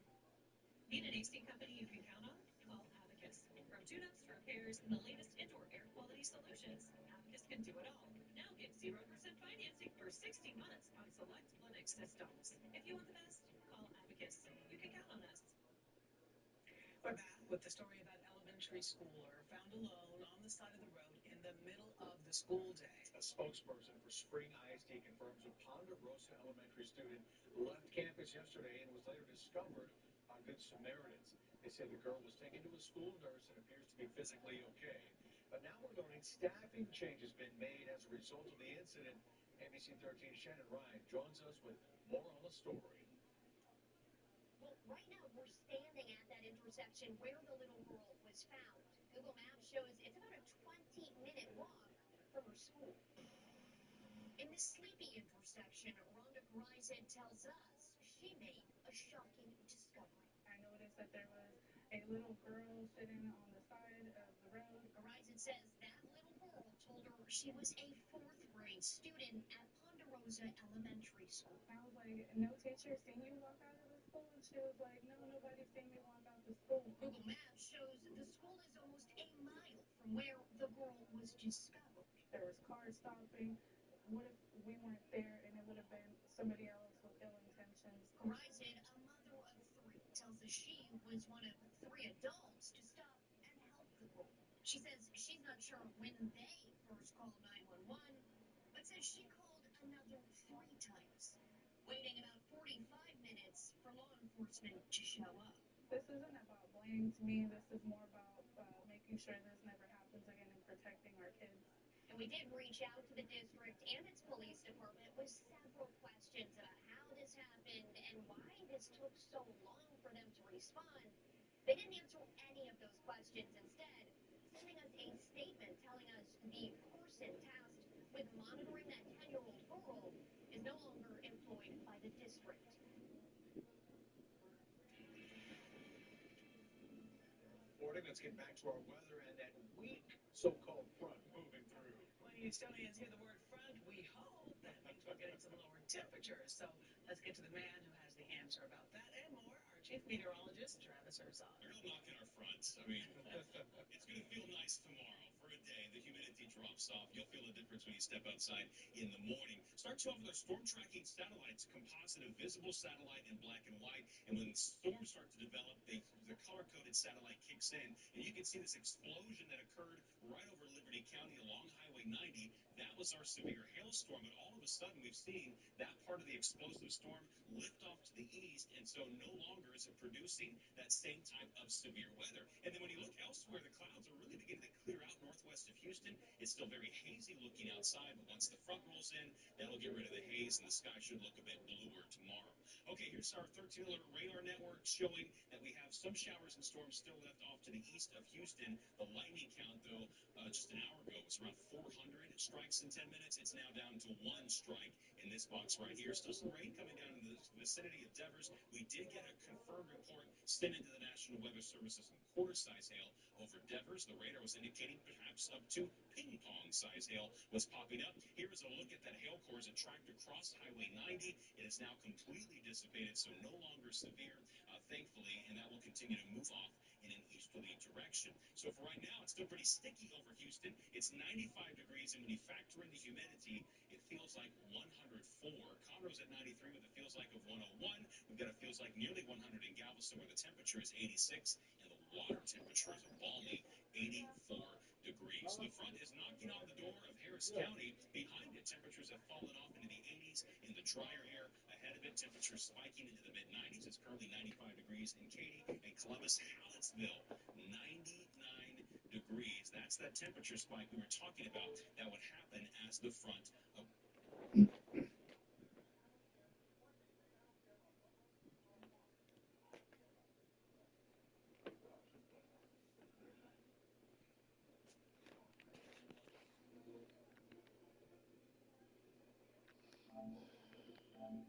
Need an AC company you can count on? Call Abacus. From tune-ups to repairs and the latest indoor air quality solutions, Abacus can do it all. Now get 0% financing for 60 months on select Lennox systems. If you want the best, call Abacus. You can count on us. We're back with the story about elementary schooler found alone on the side of the road in the middle of the school day. A spokesperson for Spring ISD confirms a Ponderosa Elementary student left campus yesterday and was later discovered by Good Samaritans. They said the girl was taken to a school nurse and appears to be physically okay. But now we're learning staffing changes been made as a result of the incident. ABC 13 Shannon Ryan joins us with more on the story. Well, right now we're standing at that intersection where the little girl was found. Google Maps shows it's about a 20-minute walk from her school. In this sleepy intersection, Rhonda Grised tells us she made a shocking discovery. I noticed that there was a little girl sitting on the side of the road. Grised says that little girl told her she was a 4th grade student at Ponderosa Elementary School. I was like, no teacher seen you walk out of the school? And she was like, no, nobody's seen me walk out the school. Google Maps shows the school is almost a mile from where the girl was discovered. There was cars stopping. What if we weren't there and it would have been somebody else with ill intentions? Horizon, a mother of three, tells us she was one of three adults to stop and help the girl. She says she's not sure when they first called 911, but says she called another 3 times, waiting about 45 minutes for law enforcement to show up. This isn't about blame to me. This is more about making sure this never happens again and protecting our kids. And we did reach out to the district and its police department with several questions about how this happened and why this took so long for them to respond. They didn't answer any of those questions, instead sending us a statement telling us the person tasked with monitoring that 10-year-old girl is no longer employed by the district. Morning, let's get back to our weather and that weak so-called front moving through. Well, Houstonians hear the word front, we hope that means we're getting some lower temperatures. So let's get to the man who has the answer about that and more, our chief meteorologist, Travis Herzog. They're all knocking our fronts. I mean, it's going to feel nice tomorrow. For a day, the humidity drops off. You'll feel a difference when you step outside in the morning. Starts off with our storm tracking satellites, composite of visible satellite in black and white. And when storms start to develop, the color-coded satellite kicks in. And you can see this explosion that occurred right over Liberty County along Highway 90. That was our severe hailstorm. And all of a sudden, we've seen that part of the explosive storm lift off to the east. And so no longer is it producing that same type of severe weather. And then when you look elsewhere, the clouds are really beginning to clear out northwest of Houston. It's still very hazy looking outside, but once the front rolls in, that'll get rid of the haze, and the sky should look a bit bluer tomorrow. Okay, here's our 13 alert radar network showing that we have some showers and storms still left off to the east of Houston. The lightning count, though, just an hour ago was around 400 strikes in 10 minutes. It's now down to 1 strike in this box right here. Still some rain coming down in the vicinity of Devers. We did get a confirmed report sent into the National Weather Service of some quarter-size hail over Devers. The radar was indicating perhaps up to ping-pong-size hail was popping up. Here is a look at that hail core as it tracked across Highway 90. It is now completely dissipated, so no longer severe, thankfully, and that will continue to move off in an easterly direction. So for right now, it's still pretty sticky over Houston. It's 95 degrees, and when you factor in the humidity, it feels like 104. Conroe's at 93 with a feels like of 101. We've got a feels like nearly 100 in Galveston, where the temperature is 86, and the water temperature is a balmy 84 degrees. The front is knocking on the door of Harris County. Behind it, temperatures have fallen off into the 80s in the drier air. Ahead of it, temperatures spiking into the mid-90s. It's currently 95 degrees in Katy and Columbus, Hallettsville, 99 degrees. That's that temperature spike we were talking about that would happen as the front